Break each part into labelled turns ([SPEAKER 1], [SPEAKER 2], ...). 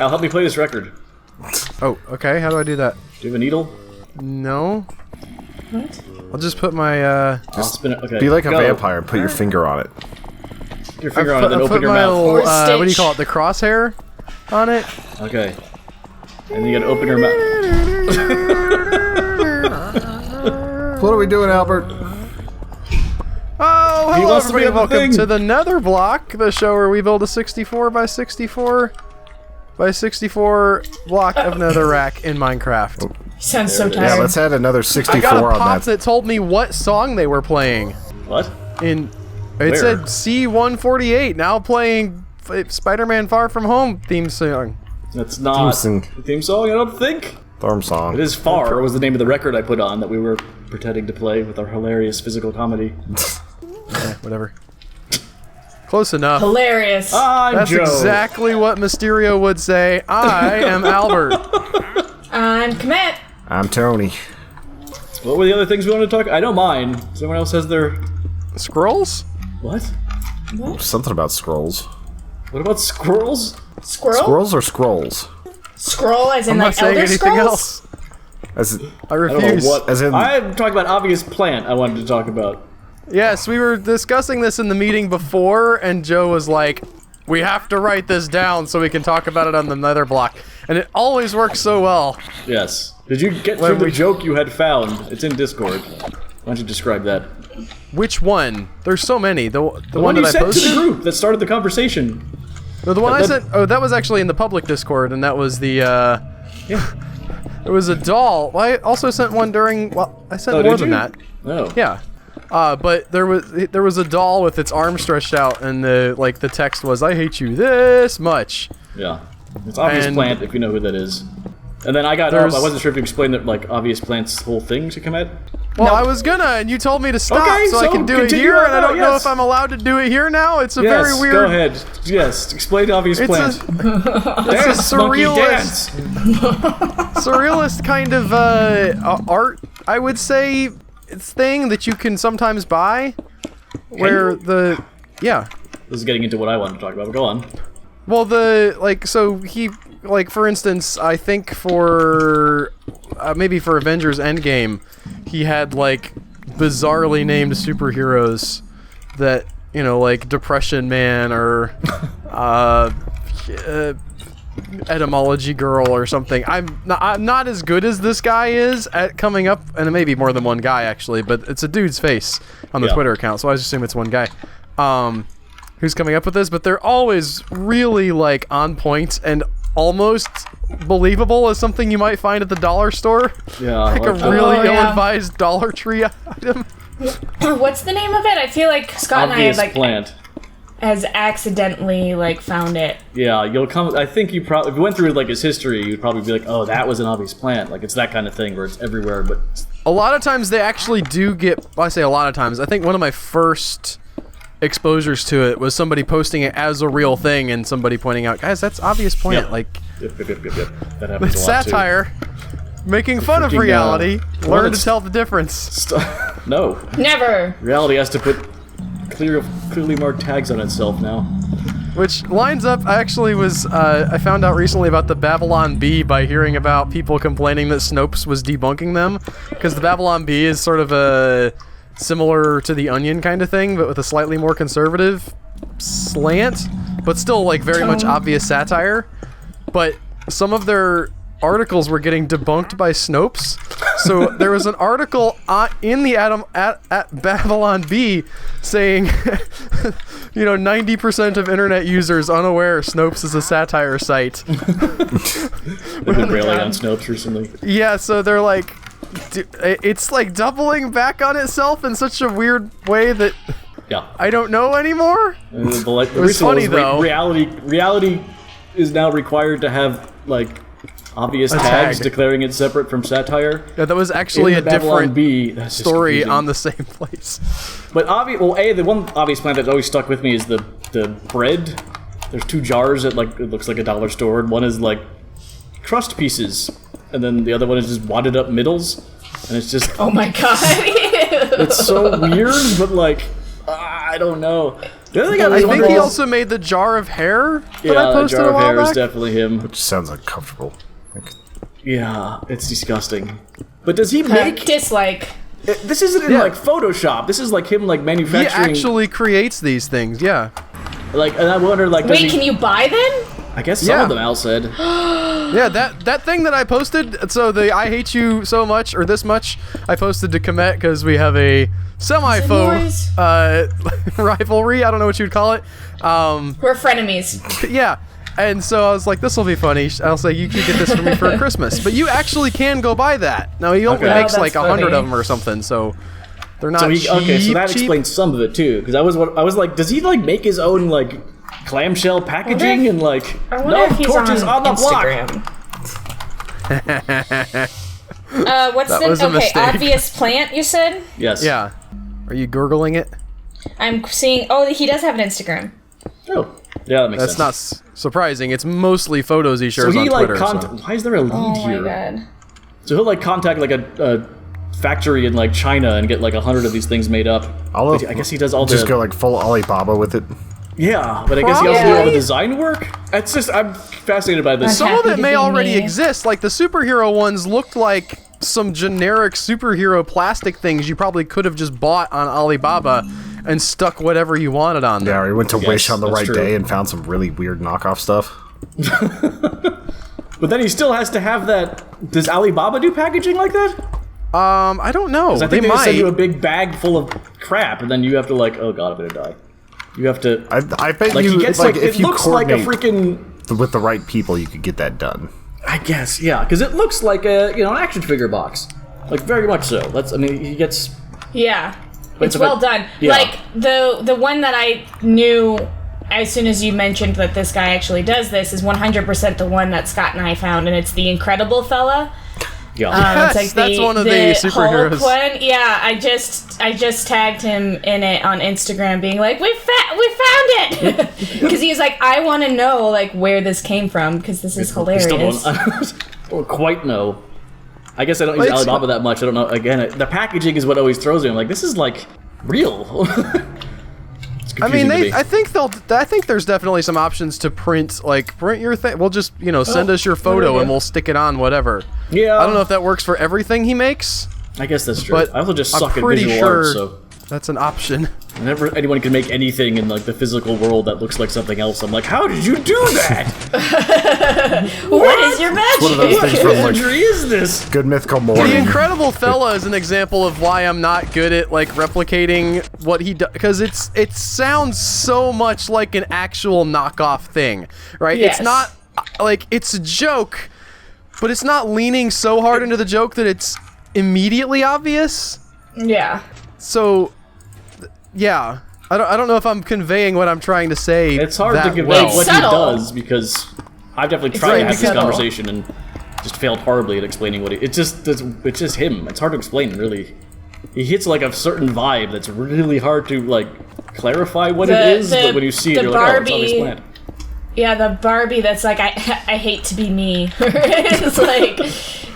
[SPEAKER 1] Al, help me play this record.
[SPEAKER 2] Oh, okay. How do I do that?
[SPEAKER 1] Do you have a needle?
[SPEAKER 2] No.
[SPEAKER 3] What?
[SPEAKER 2] I'll just put my,
[SPEAKER 1] I'll spin it. Okay.
[SPEAKER 4] Be like a
[SPEAKER 1] Go.
[SPEAKER 4] vampire and put your finger on it.
[SPEAKER 1] Put your finger on it and
[SPEAKER 2] I'll
[SPEAKER 1] open
[SPEAKER 2] put
[SPEAKER 1] your
[SPEAKER 2] my
[SPEAKER 1] mouth.
[SPEAKER 2] little,
[SPEAKER 3] Or
[SPEAKER 2] what do you
[SPEAKER 3] stitch.
[SPEAKER 2] call it? The crosshair on it.
[SPEAKER 1] Okay. And you gotta open your mouth.
[SPEAKER 4] What are we doing, Albert?
[SPEAKER 2] Oh,
[SPEAKER 1] He
[SPEAKER 2] hello
[SPEAKER 1] wants to be
[SPEAKER 2] everybody.
[SPEAKER 1] on the
[SPEAKER 2] Welcome
[SPEAKER 1] thing.
[SPEAKER 2] to the Netherblock, the show where we build a 64 by 64 by 64 block of netherrack in Minecraft.
[SPEAKER 3] Sounds so
[SPEAKER 1] There it is.
[SPEAKER 3] tired.
[SPEAKER 4] Yeah, let's add another
[SPEAKER 2] I
[SPEAKER 4] 64
[SPEAKER 2] got a
[SPEAKER 4] on
[SPEAKER 2] pop
[SPEAKER 4] that.
[SPEAKER 2] that told me what song they were playing.
[SPEAKER 1] What?
[SPEAKER 2] It
[SPEAKER 1] Where?
[SPEAKER 2] said C148, now playing Spider-Man Far From Home theme song.
[SPEAKER 1] That's not
[SPEAKER 4] Theme
[SPEAKER 1] the theme song, I don't think.
[SPEAKER 4] Thorm song.
[SPEAKER 1] It is Far was the name of the record I put on that we were pretending to play with our hilarious physical comedy.
[SPEAKER 2] Whatever. Close enough.
[SPEAKER 3] Hilarious.
[SPEAKER 1] I'm
[SPEAKER 2] That's
[SPEAKER 1] Joe.
[SPEAKER 2] exactly what Mysterio would say. I am Albert.
[SPEAKER 3] I'm Komet.
[SPEAKER 4] I'm Tony.
[SPEAKER 1] What were the other things we wanted to talk? I know mine. Someone else has their...
[SPEAKER 2] Scrolls?
[SPEAKER 1] What?
[SPEAKER 4] Something about scrolls.
[SPEAKER 1] What about squirrels?
[SPEAKER 3] Squirrel?
[SPEAKER 4] Squirrels or scrolls?
[SPEAKER 3] Scroll as in
[SPEAKER 2] I'm
[SPEAKER 3] like
[SPEAKER 2] not saying
[SPEAKER 3] Elder
[SPEAKER 2] anything
[SPEAKER 3] Scrolls?
[SPEAKER 2] else.
[SPEAKER 4] As it,
[SPEAKER 2] I
[SPEAKER 1] I don't
[SPEAKER 2] refuse.
[SPEAKER 1] know what...
[SPEAKER 4] As in-
[SPEAKER 1] I'm talking about obvious plant I wanted to talk about.
[SPEAKER 2] Yes, we were discussing this in the meeting before, and Joe was like, we have to write this down so we can talk about it on the Netherblock. And it always works so well.
[SPEAKER 1] Yes. Did you get
[SPEAKER 2] When
[SPEAKER 1] through the
[SPEAKER 2] we-
[SPEAKER 1] joke you had found? It's in Discord. Why don't you describe that?
[SPEAKER 2] Which one? There's so many. The one
[SPEAKER 1] What you
[SPEAKER 2] that I
[SPEAKER 1] sent to
[SPEAKER 2] posted?
[SPEAKER 1] the group that started the conversation.
[SPEAKER 2] No, the one I
[SPEAKER 1] that-
[SPEAKER 2] sent. Oh, that was actually in the public Discord, and that was the. It was a doll. Well, I also sent one during. Well, I sent
[SPEAKER 1] Oh,
[SPEAKER 2] more
[SPEAKER 1] did
[SPEAKER 2] than
[SPEAKER 1] you?
[SPEAKER 2] that.
[SPEAKER 1] Oh.
[SPEAKER 2] Yeah. But there was a doll with its arm stretched out, and the text was, "I hate you this much."
[SPEAKER 1] Yeah. It's obvious
[SPEAKER 2] And-
[SPEAKER 1] plant if you know who that is. And then I got up.
[SPEAKER 2] There's-
[SPEAKER 1] I wasn't sure if you explained that like obvious plant's whole thing to come at.
[SPEAKER 2] Well, I was gonna, and you told me to stop,
[SPEAKER 1] Okay,
[SPEAKER 2] so I
[SPEAKER 1] so
[SPEAKER 2] can do it
[SPEAKER 1] continue
[SPEAKER 2] here,
[SPEAKER 1] on
[SPEAKER 2] and I
[SPEAKER 1] now,
[SPEAKER 2] don't know
[SPEAKER 1] yes.
[SPEAKER 2] if I'm allowed to do it here now. It's a
[SPEAKER 1] Yes,
[SPEAKER 2] very weird.
[SPEAKER 1] go ahead. Yes, explain obvious
[SPEAKER 2] It's
[SPEAKER 1] plant. Dance, monkey, dance.
[SPEAKER 2] surrealist kind of art, I would say, thing that you can sometimes buy, where
[SPEAKER 1] you?
[SPEAKER 2] yeah.
[SPEAKER 1] This is getting into what I wanted to talk about, but go on.
[SPEAKER 2] Well, for instance, I think for maybe for Avengers Endgame, he had like bizarrely named superheroes that, you know, like Depression Man or Etymology Girl or something. I'm not as good as this guy is at coming up, and it may be more than one guy actually, but it's a dude's face on the
[SPEAKER 1] Yeah.
[SPEAKER 2] Twitter account, so I just assume it's one guy. Who's coming up with this, but they're always really like on point and almost believable as something you might find at the dollar store.
[SPEAKER 1] Yeah,
[SPEAKER 2] Like a
[SPEAKER 1] like that.
[SPEAKER 2] really
[SPEAKER 3] Oh, yeah.
[SPEAKER 2] ill-advised Dollar Tree item.
[SPEAKER 3] What's the name of it? I feel like Scott and I
[SPEAKER 1] obvious
[SPEAKER 3] had like
[SPEAKER 1] plant.
[SPEAKER 3] has accidentally like found it.
[SPEAKER 1] Yeah, you'll come. I think you probably if you went through like his history, you'd probably be like, oh, that was an obvious plant. Like it's that kind of thing where it's everywhere. But
[SPEAKER 2] A lot of times they actually do get, well, I say a lot of times, I think one of my first exposures to it was somebody posting it as a real thing and somebody pointing out, guys, that's obvious plant.
[SPEAKER 1] Yep.
[SPEAKER 2] Like,
[SPEAKER 1] yep. That happens
[SPEAKER 2] it's
[SPEAKER 1] a lot
[SPEAKER 2] satire, making fun of
[SPEAKER 1] freaking,
[SPEAKER 2] reality,
[SPEAKER 1] the one
[SPEAKER 2] learn to
[SPEAKER 1] that's-
[SPEAKER 2] tell the difference.
[SPEAKER 1] too. No,
[SPEAKER 3] Never.
[SPEAKER 1] reality has to put clearly marked tags on itself now.
[SPEAKER 2] Which lines up, I actually was, I found out recently about the Babylon Bee by hearing about people complaining that Snopes was debunking them, because the Babylon Bee is sort of a similar to the Onion kind of thing, but with a slightly more conservative slant, but still like very much obvious satire. But some of their articles were getting debunked by Snopes. So there was an article in the at Babylon Bee saying, you know, 90% of internet users unaware Snopes is a satire site.
[SPEAKER 1] They've been railing on Snopes recently.
[SPEAKER 2] Yeah, so they're like, it's like doubling back on itself in such a weird way that
[SPEAKER 1] Yeah.
[SPEAKER 2] I don't know anymore.
[SPEAKER 1] The recent
[SPEAKER 2] was funny, though.
[SPEAKER 1] Reality is now required to have like obvious
[SPEAKER 2] A
[SPEAKER 1] tags
[SPEAKER 2] tag.
[SPEAKER 1] declaring it separate from satire.
[SPEAKER 2] Yeah, that was actually a
[SPEAKER 1] In the Babylon
[SPEAKER 2] different
[SPEAKER 1] Bee, that's just
[SPEAKER 2] story
[SPEAKER 1] confusing.
[SPEAKER 2] on the same place.
[SPEAKER 1] But the one obvious plant that's always stuck with me is the bread. There's two jars at like it looks like a dollar store, and one is like crust pieces, and then the other one is just wadded up middles, and it's just
[SPEAKER 3] Oh my god.
[SPEAKER 1] it's so weird, but like I don't know. The other thing
[SPEAKER 2] I
[SPEAKER 1] was
[SPEAKER 2] think he
[SPEAKER 1] wondering-
[SPEAKER 2] also made the jar of hair that
[SPEAKER 1] yeah,
[SPEAKER 2] I posted
[SPEAKER 1] jar
[SPEAKER 2] a
[SPEAKER 1] of
[SPEAKER 2] while
[SPEAKER 1] hair is
[SPEAKER 2] back.
[SPEAKER 1] definitely him.
[SPEAKER 4] Which sounds uncomfortable. Like,
[SPEAKER 1] Yeah, it's disgusting. But does he make?
[SPEAKER 3] Dislike.
[SPEAKER 1] This isn't in
[SPEAKER 2] Yeah.
[SPEAKER 1] like Photoshop. This is like him like
[SPEAKER 2] He
[SPEAKER 1] manufacturing.
[SPEAKER 2] actually creates these things, yeah.
[SPEAKER 1] Like, and I wonder like. Does
[SPEAKER 3] Wait,
[SPEAKER 1] he,
[SPEAKER 3] can you buy them?
[SPEAKER 1] I guess some
[SPEAKER 2] Yeah.
[SPEAKER 1] of them, Al said.
[SPEAKER 2] Yeah, that thing that I posted, so the I hate you so much, or this much, I posted to Komet because we have a semi-faux rivalry, I don't know what you'd call it.
[SPEAKER 3] We're frenemies.
[SPEAKER 2] Yeah, and so I was like, this will be funny. I'll say, you can get this for me for Christmas. But you actually can go buy that. Now, he only
[SPEAKER 1] Okay.
[SPEAKER 2] makes
[SPEAKER 3] Oh,
[SPEAKER 2] like
[SPEAKER 3] that's
[SPEAKER 2] 100
[SPEAKER 3] funny.
[SPEAKER 2] of them or something, so they're not
[SPEAKER 1] So
[SPEAKER 2] cheap,
[SPEAKER 1] okay, so that
[SPEAKER 2] cheap.
[SPEAKER 1] explains some of it too. Because I was like, does he like make his own like clamshell packaging and like
[SPEAKER 3] I wonder
[SPEAKER 1] no
[SPEAKER 3] if he's
[SPEAKER 1] torches on the block?
[SPEAKER 3] Instagram. What's
[SPEAKER 2] That
[SPEAKER 3] the
[SPEAKER 2] was a
[SPEAKER 3] okay?
[SPEAKER 2] mistake.
[SPEAKER 3] Obvious plant you said?
[SPEAKER 1] Yes.
[SPEAKER 2] Yeah. Are you gurgling it?
[SPEAKER 3] I'm seeing. Oh, he does have an Instagram.
[SPEAKER 1] Oh, yeah, that makes
[SPEAKER 2] That's
[SPEAKER 1] sense.
[SPEAKER 2] not surprising. It's mostly photos he shares
[SPEAKER 1] So he
[SPEAKER 2] on
[SPEAKER 1] like
[SPEAKER 2] Twitter. so.
[SPEAKER 1] why is there a lead
[SPEAKER 3] Oh
[SPEAKER 1] here?
[SPEAKER 3] my god.
[SPEAKER 1] So he'll like contact like a factory in like China and get like 100 of these things made up.
[SPEAKER 4] I'll
[SPEAKER 1] But I guess he does all
[SPEAKER 4] just
[SPEAKER 1] the
[SPEAKER 4] go like full Alibaba with it.
[SPEAKER 1] yeah, but I guess he also do all the
[SPEAKER 3] Probably.
[SPEAKER 1] design work. It's just I'm fascinated by this.
[SPEAKER 3] Okay.
[SPEAKER 2] Some of
[SPEAKER 3] Happy
[SPEAKER 2] it
[SPEAKER 3] to
[SPEAKER 2] may
[SPEAKER 3] be
[SPEAKER 2] already
[SPEAKER 3] me.
[SPEAKER 2] exist. Like the superhero ones looked like some generic superhero plastic things you probably could have just bought on Alibaba and stuck whatever you wanted on them.
[SPEAKER 4] Yeah, he went to
[SPEAKER 1] Yes,
[SPEAKER 4] Wish on the
[SPEAKER 1] that's
[SPEAKER 4] right
[SPEAKER 1] true.
[SPEAKER 4] day and found some really weird knockoff stuff.
[SPEAKER 1] But then he still has to have that. Does Alibaba do packaging like that?
[SPEAKER 2] I don't know.
[SPEAKER 1] 'Cause I
[SPEAKER 2] They
[SPEAKER 1] think they
[SPEAKER 2] might.
[SPEAKER 1] send you a big bag full of crap, and then you have to like, oh god, I'm gonna die. You have to.
[SPEAKER 4] I bet
[SPEAKER 1] Like
[SPEAKER 4] you
[SPEAKER 1] he gets
[SPEAKER 4] like
[SPEAKER 1] like
[SPEAKER 4] if
[SPEAKER 1] it
[SPEAKER 4] you
[SPEAKER 1] looks like a
[SPEAKER 4] coordinate
[SPEAKER 1] freaking.
[SPEAKER 4] with the right people, you could get that done.
[SPEAKER 1] I guess yeah, because it looks like a an action figure box, like very much so. That's I mean he gets.
[SPEAKER 3] Yeah, it's
[SPEAKER 1] a
[SPEAKER 3] well
[SPEAKER 1] bit-
[SPEAKER 3] done.
[SPEAKER 1] yeah.
[SPEAKER 3] Like the one that I knew as soon as you mentioned that this guy actually does this is 100% the one that Scott and I found, and it's the Incredible Fella.
[SPEAKER 1] Yeah.
[SPEAKER 3] It's
[SPEAKER 2] Yes, that's one of the superheroes.
[SPEAKER 3] Hulk one. Yeah, I just tagged him in it on Instagram, being like, we found it, because he's like, I want to know like where this came from because this is
[SPEAKER 1] I
[SPEAKER 3] hilarious.
[SPEAKER 1] still don't quite know. I guess I don't use
[SPEAKER 2] It's-
[SPEAKER 1] Alibaba that much. I don't know. Again, the packaging is what always throws me. I'm like, this is like real. It's
[SPEAKER 2] I mean,
[SPEAKER 1] confusing to me.
[SPEAKER 2] I think there's definitely some options to print your thing. We'll just, send us your photo
[SPEAKER 3] yeah.
[SPEAKER 2] and we'll stick it on whatever.
[SPEAKER 1] Yeah.
[SPEAKER 2] I don't know if that works for everything he makes.
[SPEAKER 1] I guess that's true.
[SPEAKER 2] But
[SPEAKER 1] I also just
[SPEAKER 2] I'm
[SPEAKER 1] suck at
[SPEAKER 2] pretty
[SPEAKER 1] visual
[SPEAKER 2] sure
[SPEAKER 1] art, so
[SPEAKER 2] that's an option.
[SPEAKER 1] whenever anyone can make anything in like the physical world that looks like something else, I'm like, how did you do that?
[SPEAKER 3] What is your magic?
[SPEAKER 4] One of those things from like
[SPEAKER 1] Imagery is this?
[SPEAKER 4] Good Mythical
[SPEAKER 2] The
[SPEAKER 4] Morning.
[SPEAKER 2] Incredible Fella is an example of why I'm not good at like replicating what he does, because it sounds so much like an actual knockoff thing, right?
[SPEAKER 3] Yes.
[SPEAKER 2] It's not like it's a joke, but it's not leaning so hard into the joke that it's immediately obvious.
[SPEAKER 3] Yeah.
[SPEAKER 2] So, yeah, I don't know if I'm conveying what I'm trying to say.
[SPEAKER 1] It's hard to
[SPEAKER 2] that
[SPEAKER 1] convey
[SPEAKER 2] well.
[SPEAKER 3] It's
[SPEAKER 1] what
[SPEAKER 3] subtle.
[SPEAKER 1] he does because I've definitely tried
[SPEAKER 2] right,
[SPEAKER 1] to have this
[SPEAKER 2] because-
[SPEAKER 1] conversation and just failed horribly at explaining what it's just him. It's hard to explain, really. He hits like a certain vibe that's really hard to like clarify what it is, but when you see it,
[SPEAKER 3] the
[SPEAKER 1] you're like, oh, it's
[SPEAKER 3] Barbie-
[SPEAKER 1] obvious planned.
[SPEAKER 3] Yeah, the Barbie that's like, I hate to be me. It's like,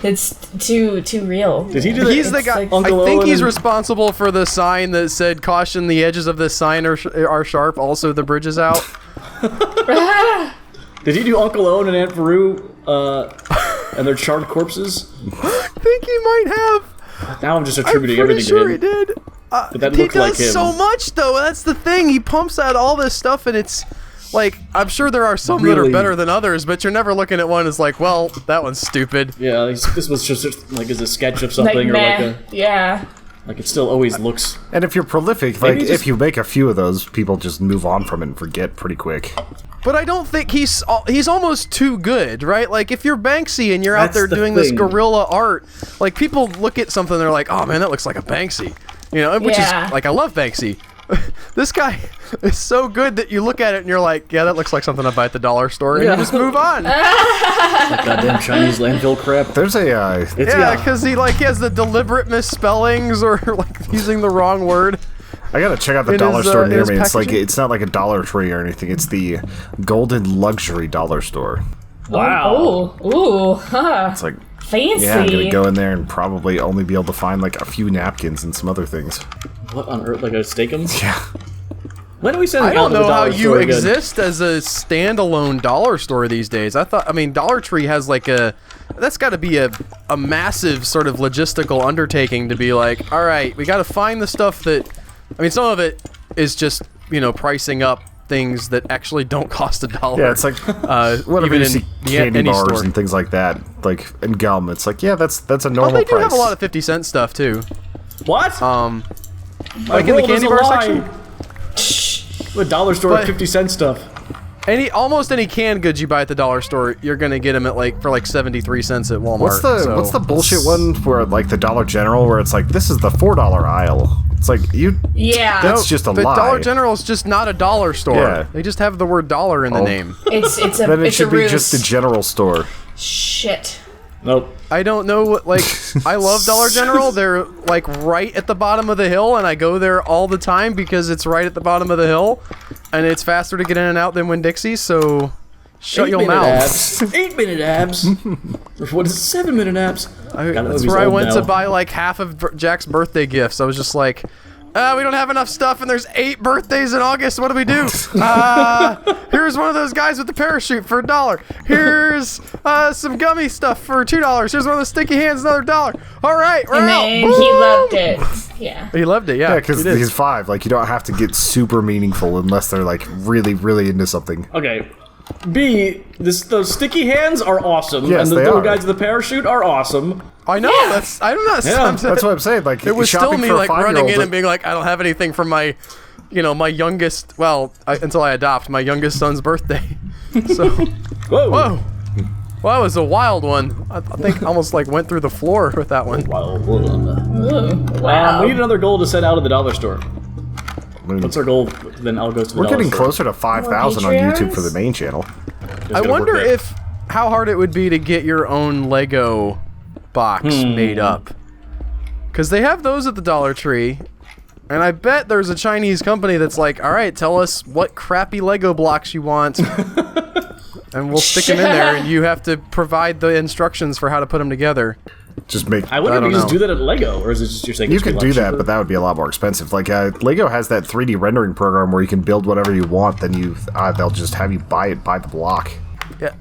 [SPEAKER 3] it's too real.
[SPEAKER 1] Did he do that?
[SPEAKER 2] He's the
[SPEAKER 3] It's
[SPEAKER 2] guy.
[SPEAKER 3] like-
[SPEAKER 1] Uncle
[SPEAKER 2] I think
[SPEAKER 1] Owen
[SPEAKER 2] he's
[SPEAKER 1] and-
[SPEAKER 2] responsible for the sign that said "Caution: the edges of this sign are sharp. Also, the bridge is out."
[SPEAKER 1] Did he do Uncle Owen and Aunt Peru and their charred corpses?
[SPEAKER 2] I think he might have.
[SPEAKER 1] Now I'm just
[SPEAKER 2] I'm
[SPEAKER 1] attributing
[SPEAKER 2] pretty
[SPEAKER 1] everything
[SPEAKER 2] sure
[SPEAKER 1] to
[SPEAKER 2] he
[SPEAKER 1] him.
[SPEAKER 2] did.
[SPEAKER 1] But that
[SPEAKER 2] He
[SPEAKER 1] looked like
[SPEAKER 2] does
[SPEAKER 1] him.
[SPEAKER 2] so much, though. That's the thing. He pumps out all this stuff, and it's like I'm sure there are some that are
[SPEAKER 1] Really?
[SPEAKER 2] better than others, but you're never looking at one as like, well, that one's stupid.
[SPEAKER 1] Yeah, this was just like as a sketch of something
[SPEAKER 3] Like,
[SPEAKER 1] or
[SPEAKER 3] meh.
[SPEAKER 1] like
[SPEAKER 3] Yeah.
[SPEAKER 1] like it still always looks.
[SPEAKER 4] And if you're prolific,
[SPEAKER 1] Maybe
[SPEAKER 4] like
[SPEAKER 1] just-
[SPEAKER 4] if you make a few of those, people just move on from it and forget pretty quick.
[SPEAKER 2] But I don't think he's almost too good, right? Like if you're Banksy and you're out
[SPEAKER 1] That's
[SPEAKER 2] there
[SPEAKER 1] the
[SPEAKER 2] doing this
[SPEAKER 1] thing.
[SPEAKER 2] guerrilla art, like people look at something, they're like, oh man, that looks like a Banksy, which
[SPEAKER 3] Yeah.
[SPEAKER 2] is like I love Banksy. This guy is so good that you look at it and you're like, yeah, that looks like something I buy at the dollar store, and
[SPEAKER 1] Yeah.
[SPEAKER 2] you just move on.
[SPEAKER 1] Like goddamn Chinese landfill crap.
[SPEAKER 4] There's a
[SPEAKER 1] It's
[SPEAKER 2] Yeah, because he has the deliberate misspellings or like using the wrong word.
[SPEAKER 4] I gotta check out the
[SPEAKER 2] In
[SPEAKER 4] dollar
[SPEAKER 2] his,
[SPEAKER 4] store
[SPEAKER 2] in
[SPEAKER 4] near
[SPEAKER 2] his
[SPEAKER 4] me. It's like
[SPEAKER 2] packaging?
[SPEAKER 4] it's not like a Dollar Tree or anything. It's the Golden Luxury Dollar Store.
[SPEAKER 1] wow.
[SPEAKER 3] Ooh, huh.
[SPEAKER 4] It's like
[SPEAKER 3] Fancy.
[SPEAKER 4] yeah, I'm gonna go in there and probably only be able to find like a few napkins and some other things.
[SPEAKER 1] What on earth? Like a steakums?
[SPEAKER 4] Yeah,
[SPEAKER 1] When do we send
[SPEAKER 2] I
[SPEAKER 1] it out
[SPEAKER 2] don't
[SPEAKER 1] to the
[SPEAKER 2] know how
[SPEAKER 1] dollar
[SPEAKER 2] you
[SPEAKER 1] store again?
[SPEAKER 2] exist as a standalone dollar store these days. I mean, Dollar Tree has like that's got to be a massive sort of logistical undertaking to be like, all right, we got to find the stuff that, I mean, some of it is just, pricing up things that actually don't cost $1.
[SPEAKER 4] Yeah, it's like whenever
[SPEAKER 2] even
[SPEAKER 4] you see
[SPEAKER 2] in
[SPEAKER 4] candy
[SPEAKER 2] any
[SPEAKER 4] bars
[SPEAKER 2] store.
[SPEAKER 4] and things like that, like and gum. It's like, yeah, that's a normal
[SPEAKER 2] Well, they do
[SPEAKER 4] price.
[SPEAKER 2] have a lot of 50-cent stuff too.
[SPEAKER 1] What?
[SPEAKER 2] Like in the candy bar section.
[SPEAKER 1] The dollar store
[SPEAKER 2] But-
[SPEAKER 1] 50-cent stuff.
[SPEAKER 2] Almost any canned goods you buy at the dollar store, you're gonna get them at for 73 cents at Walmart.
[SPEAKER 4] What's the bullshit one where like the Dollar General where it's like this is the $4 aisle? It's like
[SPEAKER 3] Yeah.
[SPEAKER 4] That's just a
[SPEAKER 2] but
[SPEAKER 4] lie.
[SPEAKER 2] Dollar General is just not a dollar store.
[SPEAKER 4] Yeah.
[SPEAKER 2] They just have the word dollar in the name.
[SPEAKER 3] it's a
[SPEAKER 4] Then it
[SPEAKER 3] it's
[SPEAKER 4] should
[SPEAKER 3] a
[SPEAKER 4] be
[SPEAKER 3] ruse.
[SPEAKER 4] just a general store.
[SPEAKER 3] Shit.
[SPEAKER 1] Nope.
[SPEAKER 2] I don't know what, I love Dollar General. They're right at the bottom of the hill, and I go there all the time because it's right at the bottom of the hill, and it's faster to get in and out than Winn-Dixie. So shut your
[SPEAKER 1] 8-minute
[SPEAKER 2] mouth.
[SPEAKER 1] abs. 8-minute abs. What is 7-minute abs?
[SPEAKER 2] That's where I went to buy half of Jack's birthday gifts. I was just like, we don't have enough stuff, and there's 8 birthdays in August. What do we do? Here's one of those guys with the parachute for $1. Here's some gummy stuff for $2. Here's one of the sticky hands, another $1. All right, we're
[SPEAKER 3] And
[SPEAKER 2] out.
[SPEAKER 3] then
[SPEAKER 2] Boom.
[SPEAKER 3] he loved it. Yeah.
[SPEAKER 2] He loved it, yeah.
[SPEAKER 4] Yeah, because
[SPEAKER 2] he did.
[SPEAKER 4] he's 5. Like you don't have to get super meaningful unless they're like really, really into something.
[SPEAKER 1] Okay. B, those sticky hands are awesome,
[SPEAKER 4] Yes,
[SPEAKER 1] and the
[SPEAKER 4] they
[SPEAKER 1] little
[SPEAKER 4] are.
[SPEAKER 1] guys with the parachute are awesome.
[SPEAKER 2] I know.
[SPEAKER 3] Yeah.
[SPEAKER 2] I'm not.
[SPEAKER 1] Yeah,
[SPEAKER 4] That's what I'm saying. Like
[SPEAKER 2] It was still
[SPEAKER 4] shopping
[SPEAKER 2] me
[SPEAKER 4] for a
[SPEAKER 2] running
[SPEAKER 4] 5-year-old,
[SPEAKER 2] in and being like, I don't have anything for my, my youngest. Well, until I adopt my youngest son's birthday. So,
[SPEAKER 1] Whoa.
[SPEAKER 2] whoa. Well, that was a wild one. I think I almost went through the floor with that one.
[SPEAKER 3] Ooh, wow.
[SPEAKER 1] We need another goal to set out of the dollar store. What's our goal? Then I'll go to the
[SPEAKER 4] We're
[SPEAKER 1] dollar
[SPEAKER 4] getting
[SPEAKER 1] store.
[SPEAKER 4] closer to 5,000 on YouTube for
[SPEAKER 3] Patreons?
[SPEAKER 4] the main channel.
[SPEAKER 1] Just
[SPEAKER 2] I
[SPEAKER 1] gotta
[SPEAKER 2] wonder
[SPEAKER 1] work it.
[SPEAKER 2] how hard it would be to get your own Lego box made up. Because they have those at the Dollar Tree. And I bet there's a Chinese company that's like, all right, tell us what crappy Lego blocks you want. And we'll stick them in there, and you have to provide the instructions for how to put them together.
[SPEAKER 4] Just make.
[SPEAKER 1] I wonder
[SPEAKER 2] I
[SPEAKER 1] if you
[SPEAKER 2] don't
[SPEAKER 1] just
[SPEAKER 2] know.
[SPEAKER 1] do that at Lego, or is it just you're saying
[SPEAKER 4] You
[SPEAKER 1] it's
[SPEAKER 4] could
[SPEAKER 1] gonna be
[SPEAKER 4] do
[SPEAKER 1] a lot
[SPEAKER 4] that,
[SPEAKER 1] cheaper?
[SPEAKER 4] but that would be a lot more expensive. Like Lego has that 3D rendering program where you can build whatever you want. Then they'll just have you buy the block.
[SPEAKER 2] Yeah.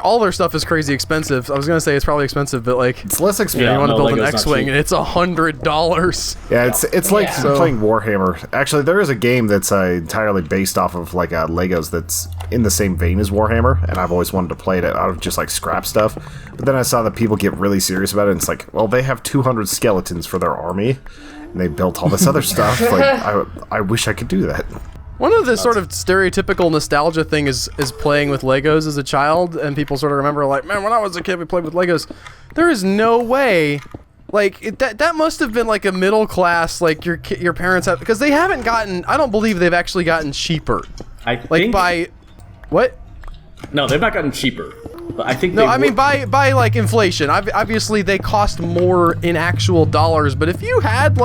[SPEAKER 2] All their stuff is crazy expensive. I was going to say it's probably expensive, but
[SPEAKER 4] It's less expensive.
[SPEAKER 1] Yeah.
[SPEAKER 2] you want to
[SPEAKER 1] no,
[SPEAKER 2] build an
[SPEAKER 1] Lego's not
[SPEAKER 2] X-Wing,
[SPEAKER 1] cheap.
[SPEAKER 2] and it's $100.
[SPEAKER 4] Yeah, it's like
[SPEAKER 3] Yeah.
[SPEAKER 4] playing Warhammer. Actually, there is a game that's entirely based off of Legos that's in the same vein as Warhammer, and I've always wanted to play it out of just scrap stuff. But then I saw that people get really serious about it, and it's like, well, they have 200 skeletons for their army, and they built all this other stuff. Like, I wish I could do that.
[SPEAKER 2] One of the sort of stereotypical nostalgia thing is playing with Legos as a child, and people sort of remember man, when I was a kid, we played with Legos. There is no way, that must have been a middle class, your parents have, because they haven't gotten. I don't believe they've actually gotten cheaper.
[SPEAKER 1] I think
[SPEAKER 2] By what?
[SPEAKER 1] no, they've not gotten cheaper. But I think
[SPEAKER 2] No,
[SPEAKER 1] they
[SPEAKER 2] I mean
[SPEAKER 1] were-
[SPEAKER 2] by inflation. Obviously, they cost more in actual dollars. But if you had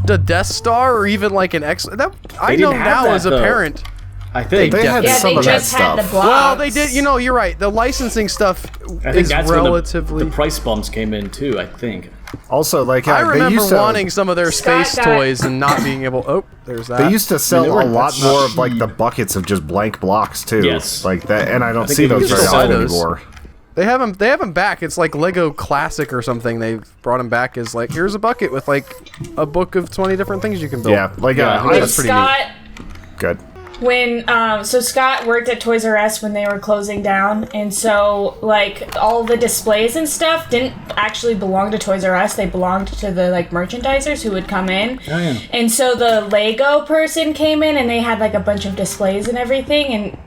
[SPEAKER 2] the Death Star or even an X, that I
[SPEAKER 1] didn't
[SPEAKER 2] know
[SPEAKER 1] have
[SPEAKER 2] now
[SPEAKER 1] that,
[SPEAKER 2] as a
[SPEAKER 1] though.
[SPEAKER 2] parent.
[SPEAKER 1] I think
[SPEAKER 4] They had
[SPEAKER 3] Yeah,
[SPEAKER 4] some
[SPEAKER 3] they
[SPEAKER 4] of that
[SPEAKER 3] just had the
[SPEAKER 4] stuff.
[SPEAKER 3] blocks.
[SPEAKER 2] Well, they did. You're right. The licensing stuff
[SPEAKER 1] I think
[SPEAKER 2] is
[SPEAKER 1] that's
[SPEAKER 2] relatively.
[SPEAKER 1] when the price bumps came in too. I think.
[SPEAKER 4] Also,
[SPEAKER 2] I
[SPEAKER 4] they
[SPEAKER 2] remember
[SPEAKER 4] used to,
[SPEAKER 2] wanting some of their
[SPEAKER 3] Scott
[SPEAKER 2] space
[SPEAKER 3] got-
[SPEAKER 2] toys and not being able. Oh, there's that.
[SPEAKER 4] They used to sell
[SPEAKER 1] they were-
[SPEAKER 4] a lot
[SPEAKER 1] that's
[SPEAKER 4] more
[SPEAKER 1] not
[SPEAKER 4] of the buckets of just blank blocks too.
[SPEAKER 1] Yes.
[SPEAKER 4] Like that, and I don't
[SPEAKER 1] think
[SPEAKER 4] see
[SPEAKER 1] they
[SPEAKER 4] those
[SPEAKER 1] used to
[SPEAKER 4] very
[SPEAKER 2] sell
[SPEAKER 4] often
[SPEAKER 2] those.
[SPEAKER 4] anymore.
[SPEAKER 2] They have them. They have them back. It's like Lego Classic or something. They've brought them back as here's a bucket with a book of 20 different things you can build.
[SPEAKER 4] Yeah,
[SPEAKER 1] Yeah,
[SPEAKER 3] When
[SPEAKER 2] that's pretty
[SPEAKER 3] Scott,
[SPEAKER 4] good.
[SPEAKER 3] when so Scott worked at Toys R Us when they were closing down, and so all the displays and stuff didn't actually belong to Toys R Us. They belonged to the merchandisers who would come in.
[SPEAKER 1] Oh, yeah.
[SPEAKER 3] And so the Lego person came in, and they had a bunch of displays and everything, and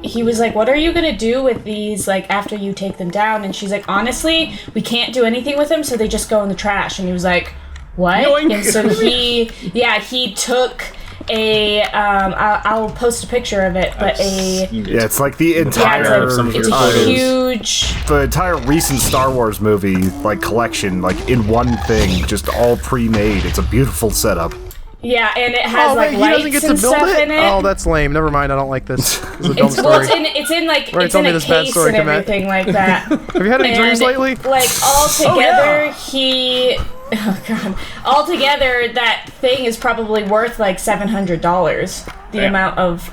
[SPEAKER 3] he was like, what are you gonna do with these after you take them down? And she's like, honestly, we can't do anything with them, so they just go in the trash. And he was like, what?
[SPEAKER 1] Yoink.
[SPEAKER 3] And so he took a I'll post a picture of it, but
[SPEAKER 4] Yeah, it's like the
[SPEAKER 3] yeah,
[SPEAKER 4] entire
[SPEAKER 3] it's a huge
[SPEAKER 4] the entire recent Star Wars movie collection in one thing, just all pre-made. It's a beautiful setup.
[SPEAKER 3] yeah, and it has
[SPEAKER 2] Oh, wait, he
[SPEAKER 3] lights
[SPEAKER 2] doesn't get to
[SPEAKER 3] and
[SPEAKER 2] build
[SPEAKER 3] stuff
[SPEAKER 2] it?
[SPEAKER 3] in it.
[SPEAKER 2] Oh, that's lame. Never mind. I don't like this. It's a dumb
[SPEAKER 3] It's, well,
[SPEAKER 2] story.
[SPEAKER 3] it's in
[SPEAKER 2] Right,
[SPEAKER 3] it's
[SPEAKER 2] tell
[SPEAKER 3] in
[SPEAKER 2] me
[SPEAKER 3] a
[SPEAKER 2] this bad
[SPEAKER 3] case
[SPEAKER 2] story,
[SPEAKER 3] and
[SPEAKER 2] come back.
[SPEAKER 3] everything like that.
[SPEAKER 2] Have you had any dreams
[SPEAKER 3] And,
[SPEAKER 2] lately?
[SPEAKER 3] all together,
[SPEAKER 1] yeah.
[SPEAKER 3] he Oh god. Altogether, that thing is probably worth like $700. The
[SPEAKER 1] Damn.
[SPEAKER 3] amount of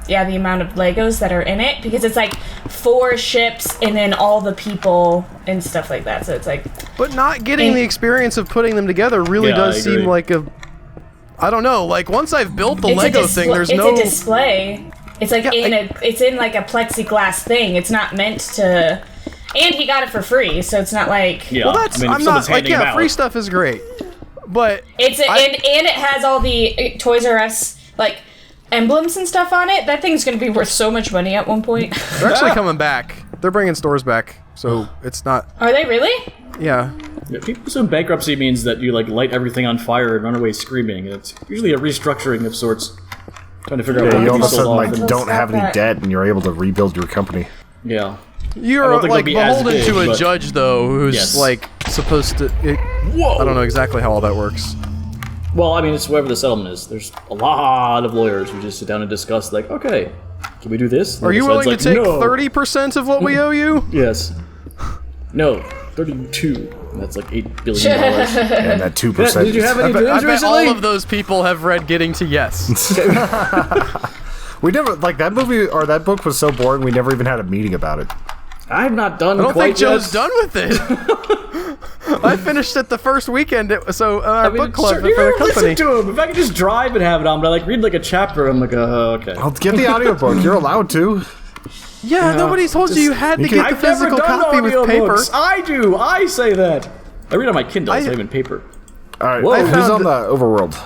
[SPEAKER 3] the amount of Legos that are in it, because it's like 4 ships and then all the people and stuff like that. So it's like.
[SPEAKER 2] But not getting the experience of putting them together really
[SPEAKER 1] Yeah,
[SPEAKER 2] does
[SPEAKER 1] I
[SPEAKER 2] seem
[SPEAKER 1] agree.
[SPEAKER 2] like a. I don't know. Like once I've built the
[SPEAKER 3] It's
[SPEAKER 2] Lego thing, there's
[SPEAKER 3] it's
[SPEAKER 2] no.
[SPEAKER 3] a display. It's like
[SPEAKER 2] Yeah,
[SPEAKER 3] it's in like a plexiglass thing. It's not meant to. And he got it for free, so it's not like.
[SPEAKER 1] Yeah.
[SPEAKER 2] Well, that's.
[SPEAKER 1] I mean, if
[SPEAKER 2] I'm
[SPEAKER 1] someone's
[SPEAKER 2] not like
[SPEAKER 1] handing them
[SPEAKER 2] free
[SPEAKER 1] out-
[SPEAKER 2] stuff is great, but
[SPEAKER 3] It's and it has all the Toys R Us like emblems and stuff on it. That thing's gonna be worth so much money at one point.
[SPEAKER 2] they're actually coming back. They're bringing stores back, so it's not.
[SPEAKER 3] Are they really?
[SPEAKER 2] Yeah.
[SPEAKER 1] Yeah, people assume bankruptcy means that you like light everything on fire and run away screaming. And it's usually a restructuring of sorts. Trying to figure out
[SPEAKER 4] Yeah,
[SPEAKER 1] what
[SPEAKER 4] you all of a
[SPEAKER 1] you sold
[SPEAKER 4] sudden
[SPEAKER 1] off.
[SPEAKER 4] like
[SPEAKER 3] Let's
[SPEAKER 4] don't have
[SPEAKER 3] stop
[SPEAKER 4] any
[SPEAKER 3] that.
[SPEAKER 4] debt, and you're able to rebuild your company.
[SPEAKER 1] Yeah. I
[SPEAKER 2] You're
[SPEAKER 1] don't think
[SPEAKER 2] like
[SPEAKER 1] they'll be as
[SPEAKER 2] beholden
[SPEAKER 1] big,
[SPEAKER 2] to a
[SPEAKER 1] but-
[SPEAKER 2] judge though, who's
[SPEAKER 1] Yes.
[SPEAKER 2] like supposed to. I don't know exactly how all that works.
[SPEAKER 1] Well, I mean, it's whatever the settlement is. There's a lot of lawyers who just sit down and discuss, like, okay, can we do this?
[SPEAKER 2] Are you willing to take
[SPEAKER 1] no.
[SPEAKER 2] 30% of what we owe you?
[SPEAKER 1] Yes. No, 32. That's like $8 billion.
[SPEAKER 4] And that 2%.
[SPEAKER 1] Did you have any
[SPEAKER 2] I
[SPEAKER 1] dreams
[SPEAKER 2] bet
[SPEAKER 1] recently?
[SPEAKER 2] all of those people have read Getting to Yes.
[SPEAKER 4] We never like that movie or that book was so boring. We never even had a meeting about it.
[SPEAKER 1] I'm not done
[SPEAKER 2] I don't
[SPEAKER 1] quite
[SPEAKER 2] think Joe's
[SPEAKER 1] yet.
[SPEAKER 2] done with it. I finished it the first weekend, so our
[SPEAKER 1] I mean,
[SPEAKER 2] book club
[SPEAKER 1] sure,
[SPEAKER 2] for
[SPEAKER 1] you
[SPEAKER 2] the
[SPEAKER 1] never
[SPEAKER 2] company.
[SPEAKER 1] listen to him. If I could just drive and have it on, but I like read like a chapter, I'm like, okay.
[SPEAKER 4] I'll get the audiobook. You're allowed to.
[SPEAKER 2] Yeah, nobody told you had to get the
[SPEAKER 1] I've never
[SPEAKER 2] physical
[SPEAKER 1] done
[SPEAKER 2] copy with paper.
[SPEAKER 1] audiobooks. I do. I say that. I read on my Kindle, it's not even paper.
[SPEAKER 4] All right,
[SPEAKER 1] Whoa.
[SPEAKER 4] who's
[SPEAKER 2] found
[SPEAKER 4] on the overworld?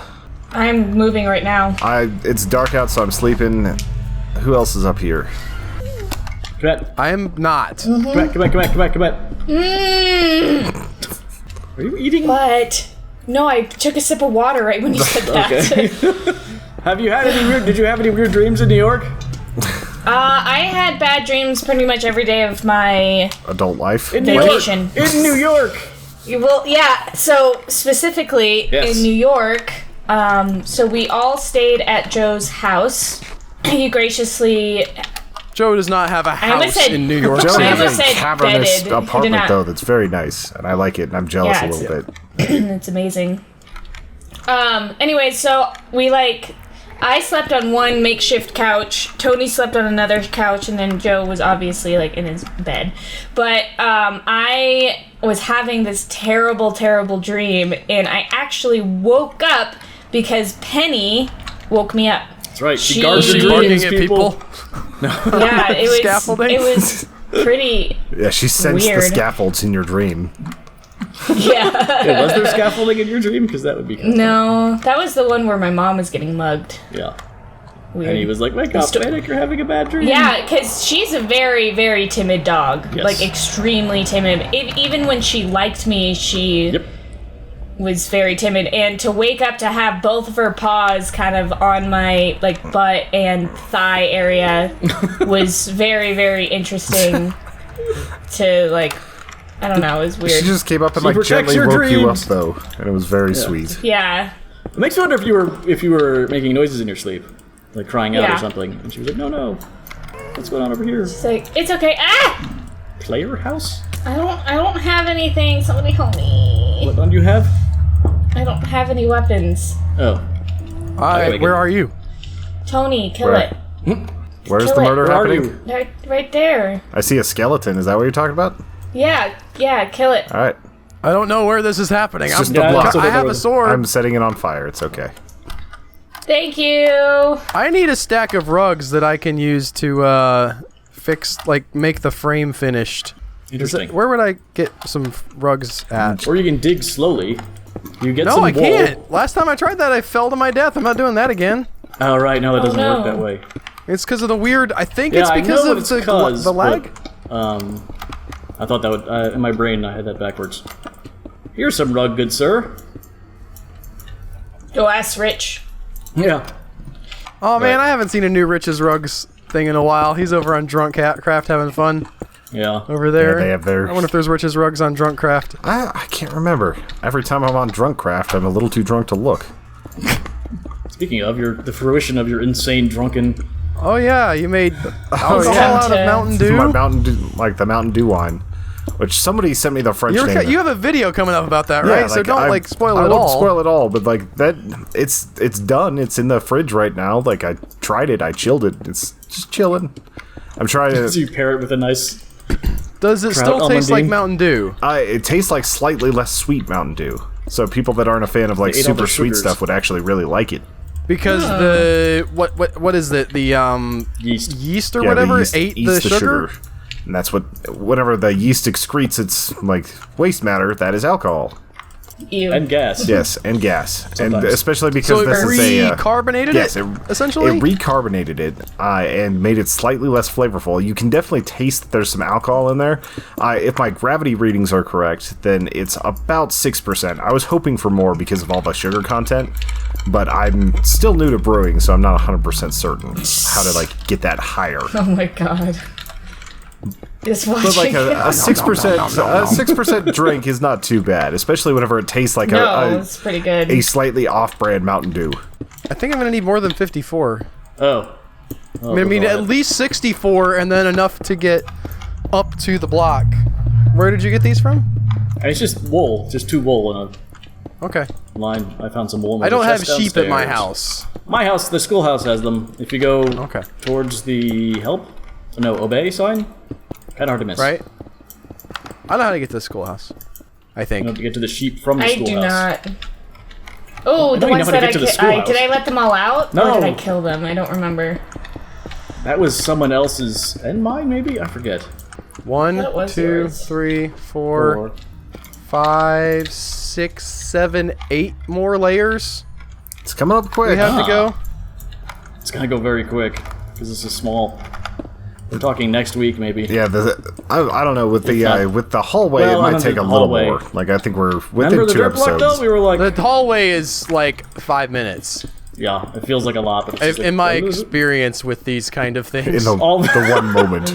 [SPEAKER 3] I'm moving right now.
[SPEAKER 4] It's dark out, so I'm sleeping. Who else is up here?
[SPEAKER 1] Come at.
[SPEAKER 2] I am not.
[SPEAKER 1] Come at. Are you eating?
[SPEAKER 3] But no, I took a sip of water right when you said that.
[SPEAKER 1] Okay. Have you had any weird? Did you have any weird dreams in New York?
[SPEAKER 3] I had bad dreams pretty much every day of my
[SPEAKER 4] Adult life.
[SPEAKER 1] In New York.
[SPEAKER 3] vacation.
[SPEAKER 1] In New York.
[SPEAKER 3] Well, yeah. So specifically
[SPEAKER 1] Yes.
[SPEAKER 3] in New York, so we all stayed at Joe's house. He graciously.
[SPEAKER 2] Joe does not have a
[SPEAKER 3] almost
[SPEAKER 2] house
[SPEAKER 3] said-
[SPEAKER 2] in New York.
[SPEAKER 4] Joe
[SPEAKER 3] I
[SPEAKER 4] has
[SPEAKER 3] almost
[SPEAKER 4] a
[SPEAKER 3] said
[SPEAKER 4] cavernous
[SPEAKER 3] bedded. He did
[SPEAKER 4] apartment
[SPEAKER 3] not-
[SPEAKER 4] though that's very nice, and I like it, and I'm jealous
[SPEAKER 3] Yeah,
[SPEAKER 4] a
[SPEAKER 3] it's-
[SPEAKER 4] little bit.
[SPEAKER 3] It's amazing. Anyway, so we I slept on one makeshift couch. Tony slept on another couch, and then Joe was obviously like in his bed. But I was having this terrible, terrible dream, and I actually woke up because Penny woke me up.
[SPEAKER 1] That's right. She
[SPEAKER 3] She-
[SPEAKER 1] guards
[SPEAKER 3] Is
[SPEAKER 1] your
[SPEAKER 3] she
[SPEAKER 2] barking
[SPEAKER 1] dreams,
[SPEAKER 2] at
[SPEAKER 1] people.
[SPEAKER 2] people?
[SPEAKER 3] Yeah, it was.
[SPEAKER 2] Scaffolding?
[SPEAKER 3] It was pretty.
[SPEAKER 4] Yeah, she sensed the
[SPEAKER 3] Weird.
[SPEAKER 4] scaffolds in your dream.
[SPEAKER 3] Yeah.
[SPEAKER 1] Yeah, was there scaffolding in your dream? Because that would be kind of
[SPEAKER 3] No, that was the one where my mom was getting mugged.
[SPEAKER 1] yeah.
[SPEAKER 3] Weird.
[SPEAKER 1] And he was like, "Wake up, Panic! You're having a bad dream."
[SPEAKER 3] Yeah, because she's a very, very timid dog.
[SPEAKER 1] Yes.
[SPEAKER 3] Like, extremely timid. Even when she liked me, she
[SPEAKER 1] Yep.
[SPEAKER 3] was very timid. And to wake up to have both of her paws kind of on my, like, butt and thigh area was very, very interesting to, like, I don't know, it was
[SPEAKER 4] She
[SPEAKER 3] weird.
[SPEAKER 4] just came up and
[SPEAKER 1] She
[SPEAKER 4] like
[SPEAKER 1] protects
[SPEAKER 4] gently
[SPEAKER 1] your
[SPEAKER 4] woke you up
[SPEAKER 1] dreams.
[SPEAKER 4] though, and it was very sweet.
[SPEAKER 3] Yeah.
[SPEAKER 1] It makes me wonder if you were making noises in your sleep, like crying out
[SPEAKER 3] Yeah.
[SPEAKER 1] or something. And she was like, "No, what's going on over here?
[SPEAKER 3] It's like, it's okay. Ah!
[SPEAKER 1] Player house?
[SPEAKER 3] I don't have anything. Somebody help me.
[SPEAKER 1] What gun do you have?
[SPEAKER 3] I don't have any weapons.
[SPEAKER 1] Oh,
[SPEAKER 2] Where are you?
[SPEAKER 3] Tony, kill
[SPEAKER 4] Where?
[SPEAKER 3] it.
[SPEAKER 4] Where's
[SPEAKER 3] Kill
[SPEAKER 4] the
[SPEAKER 3] it.
[SPEAKER 4] murder
[SPEAKER 1] where are
[SPEAKER 4] happening?
[SPEAKER 1] you?
[SPEAKER 3] Right there.
[SPEAKER 4] I see a skeleton. Is that what you're talking about?
[SPEAKER 3] Yeah, kill it.
[SPEAKER 4] All right.
[SPEAKER 2] I don't know where this is happening.
[SPEAKER 4] just
[SPEAKER 2] I'm,
[SPEAKER 4] the block.
[SPEAKER 2] I have a sword.
[SPEAKER 4] I'm setting it on fire. It's okay.
[SPEAKER 3] Thank you.
[SPEAKER 2] I need a stack of rugs that I can use to fix, like, make the frame finished.
[SPEAKER 1] Interesting.
[SPEAKER 2] Where would I get some rugs at?
[SPEAKER 1] Or you can dig slowly. You get
[SPEAKER 2] No,
[SPEAKER 1] some
[SPEAKER 2] I
[SPEAKER 1] wool.
[SPEAKER 2] can't. Last time I tried that, I fell to my death. I'm not doing that again.
[SPEAKER 1] Oh right, no, that doesn't
[SPEAKER 3] no.
[SPEAKER 1] work that way.
[SPEAKER 2] It's because of the weird. I think
[SPEAKER 1] Yeah,
[SPEAKER 2] it's
[SPEAKER 1] I
[SPEAKER 2] because
[SPEAKER 1] know
[SPEAKER 2] of
[SPEAKER 1] it's
[SPEAKER 2] the,
[SPEAKER 1] 'cause,
[SPEAKER 2] the lag.
[SPEAKER 1] but, I thought that would in my brain I had that backwards. Here's some rug, good sir.
[SPEAKER 3] Go ask Rich.
[SPEAKER 1] Yeah.
[SPEAKER 2] Oh man,
[SPEAKER 1] Right.
[SPEAKER 2] I haven't seen a new Rich's Rugs thing in a while. He's over on Drunk Craft having fun
[SPEAKER 1] Yeah.
[SPEAKER 2] over there.
[SPEAKER 4] Yeah, they have their-
[SPEAKER 2] I wonder if there's Rich's Rugs on Drunk Craft.
[SPEAKER 4] I can't remember. Every time I'm on Drunk Craft, I'm a little too drunk to look.
[SPEAKER 1] Speaking of the fruition of your insane drunken.
[SPEAKER 2] Oh yeah, you made alcohol
[SPEAKER 4] yeah.
[SPEAKER 2] out of Mountain Dew.
[SPEAKER 4] My Mountain Dew, like the Mountain Dew wine. which somebody sent me the French name.
[SPEAKER 2] You have a video coming up about that,
[SPEAKER 4] Yeah,
[SPEAKER 2] right? So don't spoil it
[SPEAKER 4] I
[SPEAKER 2] all.
[SPEAKER 4] won't spoil it all, but like that, it's done. It's in the fridge right now. Like I tried it, I chilled it. It's just chilling. I'm trying to.
[SPEAKER 1] So you pair it with a nice.
[SPEAKER 2] Does it
[SPEAKER 1] Trout
[SPEAKER 2] still taste like
[SPEAKER 1] almondine?
[SPEAKER 2] Mountain Dew?
[SPEAKER 4] It tastes like slightly less sweet Mountain Dew. So people that aren't a fan of like
[SPEAKER 1] They ate all
[SPEAKER 4] super
[SPEAKER 1] the
[SPEAKER 4] sweet
[SPEAKER 1] sugars.
[SPEAKER 4] stuff would actually really like it.
[SPEAKER 2] Because the what is it? The
[SPEAKER 1] Yeast.
[SPEAKER 2] or
[SPEAKER 4] Yeah,
[SPEAKER 2] whatever
[SPEAKER 4] the yeast
[SPEAKER 2] ate
[SPEAKER 4] eats
[SPEAKER 2] the sugar.
[SPEAKER 4] And that's whenever the yeast excretes its like waste matter, that is alcohol.
[SPEAKER 3] Ew.
[SPEAKER 1] And gas.
[SPEAKER 4] Yes, and gas, and
[SPEAKER 1] Sometimes.
[SPEAKER 4] especially because
[SPEAKER 2] So
[SPEAKER 4] this
[SPEAKER 2] it
[SPEAKER 4] is a
[SPEAKER 2] recarbonated
[SPEAKER 4] yes,
[SPEAKER 2] it, essentially?
[SPEAKER 4] it recarbonated it and made it slightly less flavorful. You can definitely taste that there's some alcohol in there. If my gravity readings are correct, then it's about 6%. I was hoping for more because of all the sugar content, but I'm still new to brewing, so I'm not 100% certain how to like get that higher.
[SPEAKER 3] Oh my god. Just watching
[SPEAKER 4] But like a
[SPEAKER 3] it.
[SPEAKER 4] 6% drink is not too bad, especially whenever it tastes like
[SPEAKER 3] No, it's pretty good.
[SPEAKER 4] a slightly off-brand Mountain Dew.
[SPEAKER 2] I think I'm gonna need more than 54.
[SPEAKER 1] Oh.
[SPEAKER 2] I mean, at least 64, and then enough to get up to the block. Where did you get these from?
[SPEAKER 1] And it's just wool, just 2 wool in
[SPEAKER 2] Okay.
[SPEAKER 1] a line. I found some wool. In
[SPEAKER 2] I don't
[SPEAKER 1] the
[SPEAKER 2] have
[SPEAKER 1] chest
[SPEAKER 2] sheep at my
[SPEAKER 1] downstairs.
[SPEAKER 2] house.
[SPEAKER 1] My house, the schoolhouse has them. If you go
[SPEAKER 2] Okay.
[SPEAKER 1] towards the obey sign, kind of hard to miss.
[SPEAKER 2] Right? I know how to get to the schoolhouse. I
[SPEAKER 1] You
[SPEAKER 2] think.
[SPEAKER 1] have to get to the sheep from the
[SPEAKER 3] I
[SPEAKER 1] schoolhouse.
[SPEAKER 3] do not. Oh, the
[SPEAKER 1] don't even
[SPEAKER 3] ones
[SPEAKER 1] know how to
[SPEAKER 3] that
[SPEAKER 1] get to the
[SPEAKER 3] did I
[SPEAKER 1] schoolhouse.
[SPEAKER 3] let them all out?
[SPEAKER 1] No.
[SPEAKER 3] Or did I kill them? I don't remember.
[SPEAKER 1] That was someone else's and mine, maybe? I forget.
[SPEAKER 2] 1,
[SPEAKER 3] That was
[SPEAKER 2] 2,
[SPEAKER 3] yours.
[SPEAKER 2] 3, 4, 5, 6, 7, 8 more layers
[SPEAKER 4] It's coming up quick.
[SPEAKER 2] we have to go.
[SPEAKER 1] It's gonna go very quick because this is small. We're talking next week, maybe.
[SPEAKER 4] Yeah, I don't know with the hallway.
[SPEAKER 1] Well,
[SPEAKER 4] it
[SPEAKER 1] I
[SPEAKER 4] might
[SPEAKER 1] don't
[SPEAKER 4] take
[SPEAKER 1] think
[SPEAKER 4] a
[SPEAKER 1] the
[SPEAKER 4] little
[SPEAKER 1] hallway-
[SPEAKER 4] more. Like I think we're within
[SPEAKER 1] Remember the
[SPEAKER 4] 2
[SPEAKER 1] dirt block
[SPEAKER 4] episodes.
[SPEAKER 1] though? We were like,
[SPEAKER 2] The hallway is like 5 minutes.
[SPEAKER 1] yeah, it feels like a lot, but it's just like,
[SPEAKER 2] In my
[SPEAKER 1] what is it?
[SPEAKER 2] experience with these kind of
[SPEAKER 4] In
[SPEAKER 2] things.
[SPEAKER 4] the
[SPEAKER 1] All-
[SPEAKER 4] the one moment.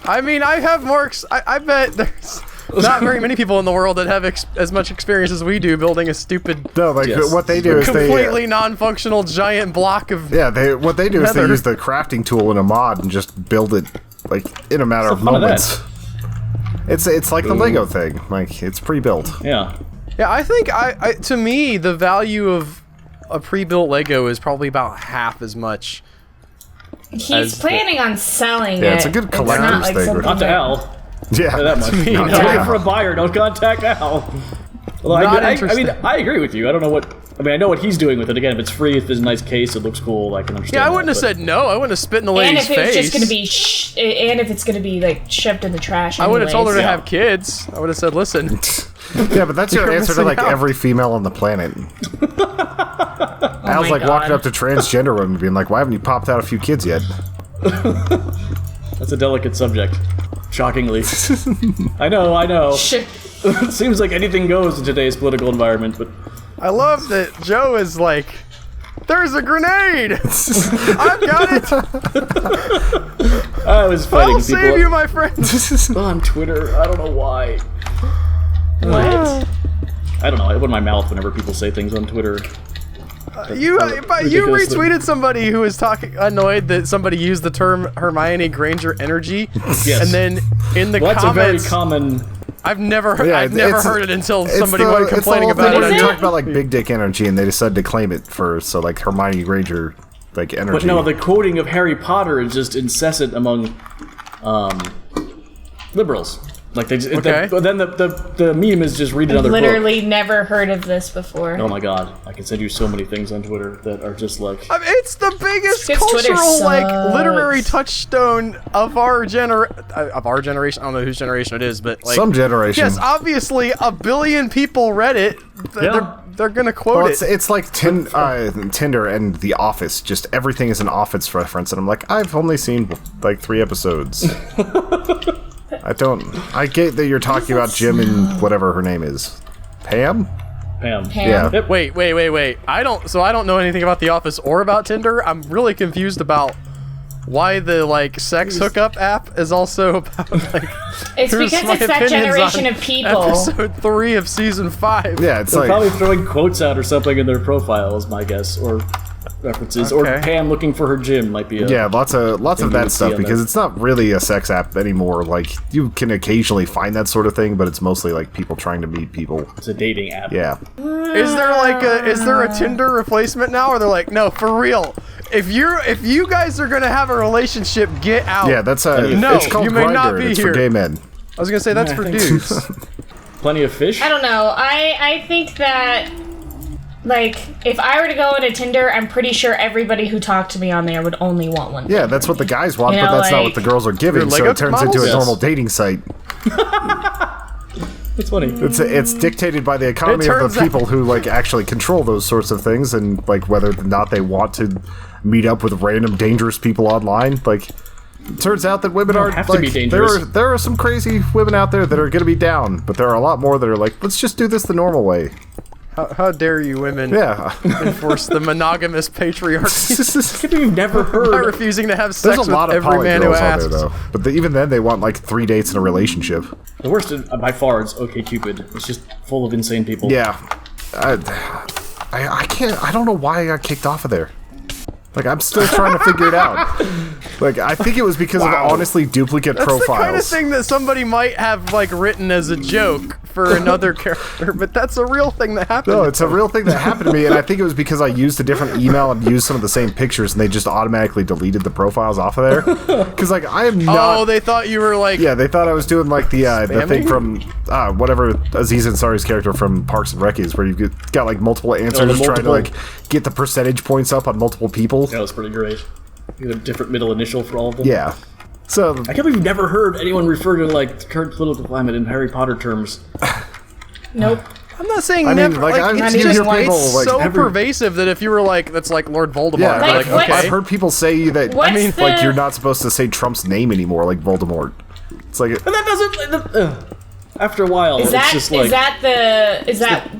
[SPEAKER 2] I mean, I have more. I bet there's not very many people in the world that have as much experience as we do building a stupid,
[SPEAKER 4] No, like
[SPEAKER 1] Yes.
[SPEAKER 4] what they do is
[SPEAKER 2] completely non-functional giant block of.
[SPEAKER 4] what they do is they
[SPEAKER 2] Heather.
[SPEAKER 4] use the crafting tool in a mod and just build it like in a matter of
[SPEAKER 1] fun of that?
[SPEAKER 4] moments. It's like the Lego thing. Like it's pre-built.
[SPEAKER 1] Yeah.
[SPEAKER 2] Yeah, I think to me the value of a pre-built Lego is probably about half as much.
[SPEAKER 3] He's
[SPEAKER 2] As the-
[SPEAKER 3] planning on selling it.
[SPEAKER 4] Yeah, it's a good collector's
[SPEAKER 3] not like
[SPEAKER 4] thing,
[SPEAKER 3] something
[SPEAKER 1] Not to
[SPEAKER 3] that-
[SPEAKER 1] Al.
[SPEAKER 4] Yeah,
[SPEAKER 1] That much.
[SPEAKER 2] me,
[SPEAKER 1] Not
[SPEAKER 2] no.
[SPEAKER 1] to Al. For a buyer, don't contact Al. Although
[SPEAKER 2] Not
[SPEAKER 1] I mean,
[SPEAKER 2] interested.
[SPEAKER 1] I agree with you. I don't know what. I mean, I know what he's doing with it. Again, if it's free, if it's a nice case, it looks cool. I can understand.
[SPEAKER 2] Yeah, I
[SPEAKER 1] that,
[SPEAKER 2] wouldn't have
[SPEAKER 1] but-
[SPEAKER 2] said no. I wouldn't have spit in the
[SPEAKER 3] And
[SPEAKER 2] lady's
[SPEAKER 3] if it's
[SPEAKER 2] face.
[SPEAKER 3] just gonna be, and if it's gonna be like shoved in the trash.
[SPEAKER 2] I would have told her to
[SPEAKER 1] Yeah.
[SPEAKER 2] have kids. I would have said, listen.
[SPEAKER 4] yeah, but that's your
[SPEAKER 2] You're
[SPEAKER 4] answer to
[SPEAKER 2] missing
[SPEAKER 4] like
[SPEAKER 2] out.
[SPEAKER 4] every female on the planet. Al's
[SPEAKER 3] my
[SPEAKER 4] like walking
[SPEAKER 3] God.
[SPEAKER 4] up to transgender women and being like, "Why haven't you popped out a few kids yet?"
[SPEAKER 1] That's a delicate subject. Shockingly. I know.
[SPEAKER 3] Shit.
[SPEAKER 1] It seems like anything goes in today's political environment, but
[SPEAKER 2] I love that Joe is like, there's a grenade! I've got it!
[SPEAKER 1] I was fighting
[SPEAKER 2] I'll
[SPEAKER 1] people
[SPEAKER 2] save you, my friend!
[SPEAKER 1] on Twitter. I don't know why.
[SPEAKER 3] What?
[SPEAKER 1] I don't know. I open my mouth whenever people say things on Twitter.
[SPEAKER 2] But you
[SPEAKER 1] ridiculously-
[SPEAKER 2] retweeted somebody who was annoyed that somebody used the term Hermione Granger energy,
[SPEAKER 1] Yes.
[SPEAKER 2] and then in the
[SPEAKER 1] Well, that's a very
[SPEAKER 2] comments,
[SPEAKER 1] common.
[SPEAKER 2] I've never heard it until
[SPEAKER 4] it's
[SPEAKER 2] somebody
[SPEAKER 4] the-
[SPEAKER 2] went
[SPEAKER 4] it's the
[SPEAKER 2] complaining
[SPEAKER 4] whole
[SPEAKER 2] about
[SPEAKER 4] thing
[SPEAKER 3] What
[SPEAKER 4] where
[SPEAKER 3] is
[SPEAKER 4] they
[SPEAKER 3] it?
[SPEAKER 4] talk about like big dick energy, and they decided to claim it for like Hermione Granger like energy.
[SPEAKER 1] But no, the quoting of Harry Potter is just incessant among liberals. Like they just,
[SPEAKER 2] Okay.
[SPEAKER 1] but then the meme is just read another book.
[SPEAKER 3] Literally never heard of this before.
[SPEAKER 1] Oh my god, I can send you so many things on Twitter that are just like.
[SPEAKER 2] I mean, it's the biggest
[SPEAKER 3] Because Twitter
[SPEAKER 2] cultural, like,
[SPEAKER 3] sucks.
[SPEAKER 2] literary touchstone of our generation. I don't know whose generation it is, but like
[SPEAKER 4] Some generation.
[SPEAKER 2] Yes, obviously, a billion people read it.
[SPEAKER 1] Yeah.
[SPEAKER 2] They're gonna quote
[SPEAKER 4] Well,
[SPEAKER 2] it.
[SPEAKER 4] it's like Tinder and The Office. Just everything is an Office reference, and I'm like, I've only seen like 3 episodes. I get that you're talking about Jim and whatever her name is, Pam.
[SPEAKER 1] Pam.
[SPEAKER 4] Yeah.
[SPEAKER 1] Yep.
[SPEAKER 2] Wait. I don't know anything about The Office or about Tinder. I'm really confused about why the like sex hookup app is also about like.
[SPEAKER 3] It's
[SPEAKER 2] here's
[SPEAKER 3] because
[SPEAKER 2] my
[SPEAKER 3] it's that
[SPEAKER 2] opinions
[SPEAKER 3] generation
[SPEAKER 2] on
[SPEAKER 3] of people.
[SPEAKER 2] Episode 3 of season 5.
[SPEAKER 4] Yeah, it's
[SPEAKER 1] They're
[SPEAKER 4] like
[SPEAKER 1] probably throwing quotes out or something in their profile, is my guess. Or references, or
[SPEAKER 2] Okay.
[SPEAKER 1] Pam looking for her gym might be a...
[SPEAKER 4] Yeah, lots of
[SPEAKER 1] thing you
[SPEAKER 4] that
[SPEAKER 1] would see
[SPEAKER 4] stuff
[SPEAKER 1] on
[SPEAKER 4] because
[SPEAKER 1] there.
[SPEAKER 4] it's not really a sex app anymore. Like you can occasionally find that sort of thing, but it's mostly like people trying to meet people.
[SPEAKER 1] It's a dating app.
[SPEAKER 4] Yeah.
[SPEAKER 2] Is there a Tinder replacement now, or they're like, no, for real? If you guys are gonna have a relationship, get out.
[SPEAKER 4] Yeah, that's
[SPEAKER 2] No,
[SPEAKER 4] it's called
[SPEAKER 2] you may
[SPEAKER 4] Grindr.
[SPEAKER 2] not be
[SPEAKER 4] It's
[SPEAKER 2] here.
[SPEAKER 4] for gay men.
[SPEAKER 2] I was gonna say that's for dudes.
[SPEAKER 1] Plenty of fish.
[SPEAKER 3] I don't know. I think that, like, if I were to go into Tinder, I'm pretty sure everybody who talked to me on there would only want one.
[SPEAKER 4] Yeah, that's what the guys want,
[SPEAKER 3] You
[SPEAKER 4] but
[SPEAKER 3] know,
[SPEAKER 4] that's not
[SPEAKER 3] like-
[SPEAKER 4] what the girls are giving.
[SPEAKER 2] Your
[SPEAKER 4] So
[SPEAKER 2] Lego
[SPEAKER 4] it turns
[SPEAKER 2] models?
[SPEAKER 4] into a
[SPEAKER 1] Yes.
[SPEAKER 4] normal dating site.
[SPEAKER 1] It's funny.
[SPEAKER 4] It's dictated by the economy of
[SPEAKER 2] turns
[SPEAKER 4] the people who like actually control those sorts of things, and like whether or not they want to meet up with random dangerous people online. Like, it turns out that women are
[SPEAKER 1] have to
[SPEAKER 4] like
[SPEAKER 1] be dangerous.
[SPEAKER 4] there are some crazy women out there that are going to be down, but there are a lot more that are like, let's just do this the normal way.
[SPEAKER 2] How dare you women
[SPEAKER 4] Yeah.
[SPEAKER 2] enforce the monogamous patriarchy
[SPEAKER 1] Can't believe you've never
[SPEAKER 2] by
[SPEAKER 1] heard.
[SPEAKER 2] refusing to have
[SPEAKER 4] There's
[SPEAKER 2] sex
[SPEAKER 4] a
[SPEAKER 2] with
[SPEAKER 4] lot of
[SPEAKER 2] every
[SPEAKER 4] poly
[SPEAKER 2] man who
[SPEAKER 4] girls out
[SPEAKER 2] asks?
[SPEAKER 4] there though, but even then they want like 3 dates in a relationship.
[SPEAKER 1] The worst by far is OkCupid. It's just full of insane people.
[SPEAKER 4] Yeah, I can't. I don't know why I got kicked off of there. Like, I'm still trying to figure it out. Like, I think it was because of honestly duplicate
[SPEAKER 2] That's
[SPEAKER 4] profiles.
[SPEAKER 2] the kind of thing that somebody might have like written as a joke for another character, but that's a real thing that happened.
[SPEAKER 4] No, it's a real thing that happened to me, and I think it was because I used a different email and used some of the same pictures, and they just automatically deleted the profiles off of there. Because, like, I am not...
[SPEAKER 2] Oh, they thought you were like...
[SPEAKER 4] Yeah, they thought I was doing, like, the thing
[SPEAKER 2] Spamming?
[SPEAKER 4] from, whatever Aziz Ansari's character from Parks and Rec is, where you've got, like, multiple answers trying to, like, get the percentage points up on multiple people.
[SPEAKER 1] That was pretty great. You had a different middle initial for all of them.
[SPEAKER 4] Yeah. So,
[SPEAKER 1] I can't believe you've never heard anyone refer to like the current political climate in Harry Potter terms.
[SPEAKER 3] Nope.
[SPEAKER 2] I'm not saying
[SPEAKER 4] I mean,
[SPEAKER 2] never.
[SPEAKER 4] like, I
[SPEAKER 2] it's
[SPEAKER 4] hear
[SPEAKER 2] just
[SPEAKER 4] people,
[SPEAKER 2] it's
[SPEAKER 4] like,
[SPEAKER 2] so
[SPEAKER 4] every-
[SPEAKER 2] pervasive that if you were like, that's like Lord Voldemort.
[SPEAKER 4] yeah,
[SPEAKER 2] I'd
[SPEAKER 3] Like,
[SPEAKER 2] be
[SPEAKER 3] what's-
[SPEAKER 2] okay.
[SPEAKER 4] I've heard people say that,
[SPEAKER 3] What's
[SPEAKER 4] like,
[SPEAKER 3] the-
[SPEAKER 4] you're not supposed to say Trump's name anymore, like Voldemort. It's like...
[SPEAKER 1] And that doesn't. After a while,
[SPEAKER 3] Is
[SPEAKER 1] it's
[SPEAKER 3] that
[SPEAKER 1] just like
[SPEAKER 3] is that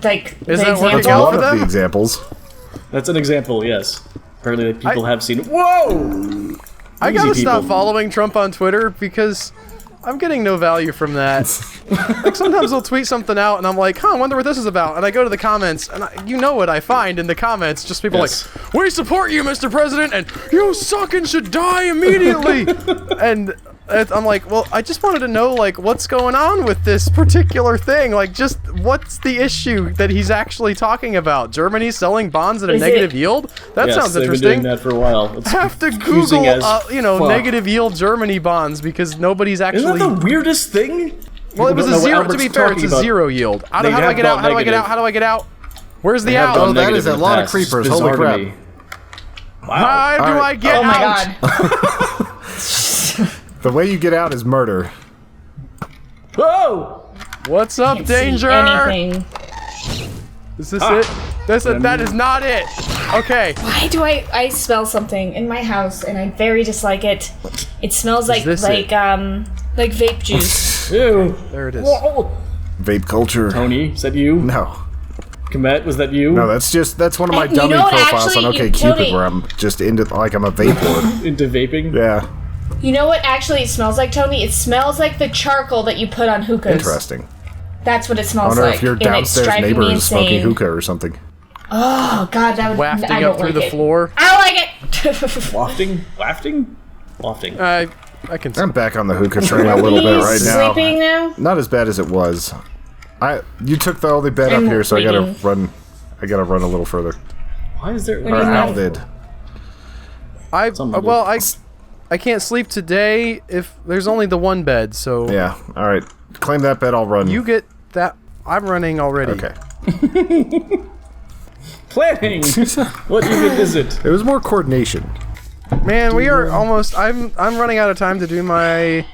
[SPEAKER 3] like the
[SPEAKER 2] Is that
[SPEAKER 3] example?
[SPEAKER 2] working
[SPEAKER 4] That's
[SPEAKER 2] out
[SPEAKER 4] one
[SPEAKER 2] for
[SPEAKER 4] of
[SPEAKER 2] them?
[SPEAKER 4] the examples.
[SPEAKER 1] that's an example. Yes. Apparently, like, people have seen. Whoa!
[SPEAKER 2] I gotta
[SPEAKER 1] Easy
[SPEAKER 2] stop
[SPEAKER 1] people.
[SPEAKER 2] following Trump on Twitter because I'm getting no value from that. Like sometimes he'll tweet something out and I'm like, huh, I wonder what this is about. And I go to the comments and you know what I find in the comments, just people
[SPEAKER 1] Yes.
[SPEAKER 2] like, we support you, Mr. President, and you suck and should die immediately. And I'm like, well, I just wanted to know, like, what's going on with this particular thing? Like, just what's the issue that he's actually talking about? Germany selling bonds at a
[SPEAKER 3] Is
[SPEAKER 2] negative
[SPEAKER 3] it-
[SPEAKER 2] yield? That
[SPEAKER 1] Yes,
[SPEAKER 2] sounds
[SPEAKER 1] they've
[SPEAKER 2] interesting.
[SPEAKER 1] been doing that for a while. It's
[SPEAKER 2] Have to
[SPEAKER 1] confusing
[SPEAKER 2] Google,
[SPEAKER 1] as fuck.
[SPEAKER 2] negative yield Germany bonds because nobody's
[SPEAKER 1] Isn't
[SPEAKER 2] actually.
[SPEAKER 1] that the weirdest thing?
[SPEAKER 2] Well, it was
[SPEAKER 1] People don't know
[SPEAKER 2] a
[SPEAKER 1] what
[SPEAKER 2] zero. To
[SPEAKER 1] Albert's
[SPEAKER 2] be fair, it's
[SPEAKER 1] talking
[SPEAKER 2] a
[SPEAKER 1] about.
[SPEAKER 2] zero yield. How
[SPEAKER 1] They
[SPEAKER 2] do I
[SPEAKER 1] have
[SPEAKER 2] get out?
[SPEAKER 1] gone
[SPEAKER 2] How do I get out?
[SPEAKER 1] negative.
[SPEAKER 2] How do I get out? Where's the
[SPEAKER 1] They have
[SPEAKER 2] out?
[SPEAKER 1] gone
[SPEAKER 4] Oh, that
[SPEAKER 1] negative
[SPEAKER 4] is a
[SPEAKER 1] in the
[SPEAKER 4] lot of
[SPEAKER 1] past. It's
[SPEAKER 4] creepers.
[SPEAKER 1] bizarre
[SPEAKER 4] Holy
[SPEAKER 1] to
[SPEAKER 4] crap.
[SPEAKER 1] me. Wow.
[SPEAKER 2] How do
[SPEAKER 4] Alright.
[SPEAKER 2] I get
[SPEAKER 3] Oh my
[SPEAKER 2] out?
[SPEAKER 3] god.
[SPEAKER 4] The way you get out is murder.
[SPEAKER 1] Whoa!
[SPEAKER 2] What's up,
[SPEAKER 3] Can't see
[SPEAKER 2] danger?
[SPEAKER 3] anything.
[SPEAKER 2] Is this it? That is not it. Okay.
[SPEAKER 3] Why do I smell something in my house and I very dislike it? It smells like
[SPEAKER 2] this it?
[SPEAKER 3] vape juice.
[SPEAKER 1] Ew.
[SPEAKER 2] There it is.
[SPEAKER 1] Whoa.
[SPEAKER 4] Vape culture.
[SPEAKER 1] Tony, is that you?
[SPEAKER 4] No.
[SPEAKER 1] Komet, was that you?
[SPEAKER 4] No, that's one of my
[SPEAKER 3] And you
[SPEAKER 4] dummy
[SPEAKER 3] know what,
[SPEAKER 4] profiles on
[SPEAKER 3] actually,
[SPEAKER 4] OkCupid
[SPEAKER 3] Tony-
[SPEAKER 4] where I'm just into, like, I'm a vape lord.
[SPEAKER 1] Into vaping?
[SPEAKER 4] Yeah.
[SPEAKER 3] You know what actually it smells like, Tony? It smells like the charcoal that you put on hookahs.
[SPEAKER 4] Interesting.
[SPEAKER 3] That's what it
[SPEAKER 4] I
[SPEAKER 3] smells
[SPEAKER 4] wonder
[SPEAKER 3] like.
[SPEAKER 4] if your
[SPEAKER 3] and it's
[SPEAKER 4] downstairs
[SPEAKER 3] driving
[SPEAKER 4] neighbor
[SPEAKER 3] me
[SPEAKER 4] is smoking
[SPEAKER 3] insane.
[SPEAKER 4] hookah or something.
[SPEAKER 3] Oh god, that would
[SPEAKER 2] Wafting
[SPEAKER 3] I don't
[SPEAKER 2] up through
[SPEAKER 3] like
[SPEAKER 2] the
[SPEAKER 3] it.
[SPEAKER 2] floor.
[SPEAKER 3] I don't like it.
[SPEAKER 1] Wafting? Wafting? Wafting.
[SPEAKER 2] I can.
[SPEAKER 4] I'm back on the hookah train a little bit right now.
[SPEAKER 3] Sleeping now?
[SPEAKER 4] Not as bad as it was. You took the only bed up
[SPEAKER 3] I'm
[SPEAKER 4] here, so I gotta
[SPEAKER 3] sleeping.
[SPEAKER 4] run. I gotta run a little further.
[SPEAKER 1] Why is there?
[SPEAKER 3] do you
[SPEAKER 4] Or
[SPEAKER 3] mean?
[SPEAKER 4] Al did.
[SPEAKER 2] I can't sleep today if there's only the one bed. So
[SPEAKER 4] Yeah. All right. Claim that bed. I'll run.
[SPEAKER 2] you get that. I'm running already.
[SPEAKER 4] Okay.
[SPEAKER 1] Planning! What even is it?
[SPEAKER 4] It was more coordination.
[SPEAKER 2] Man, we are almost. I'm running out of time to do my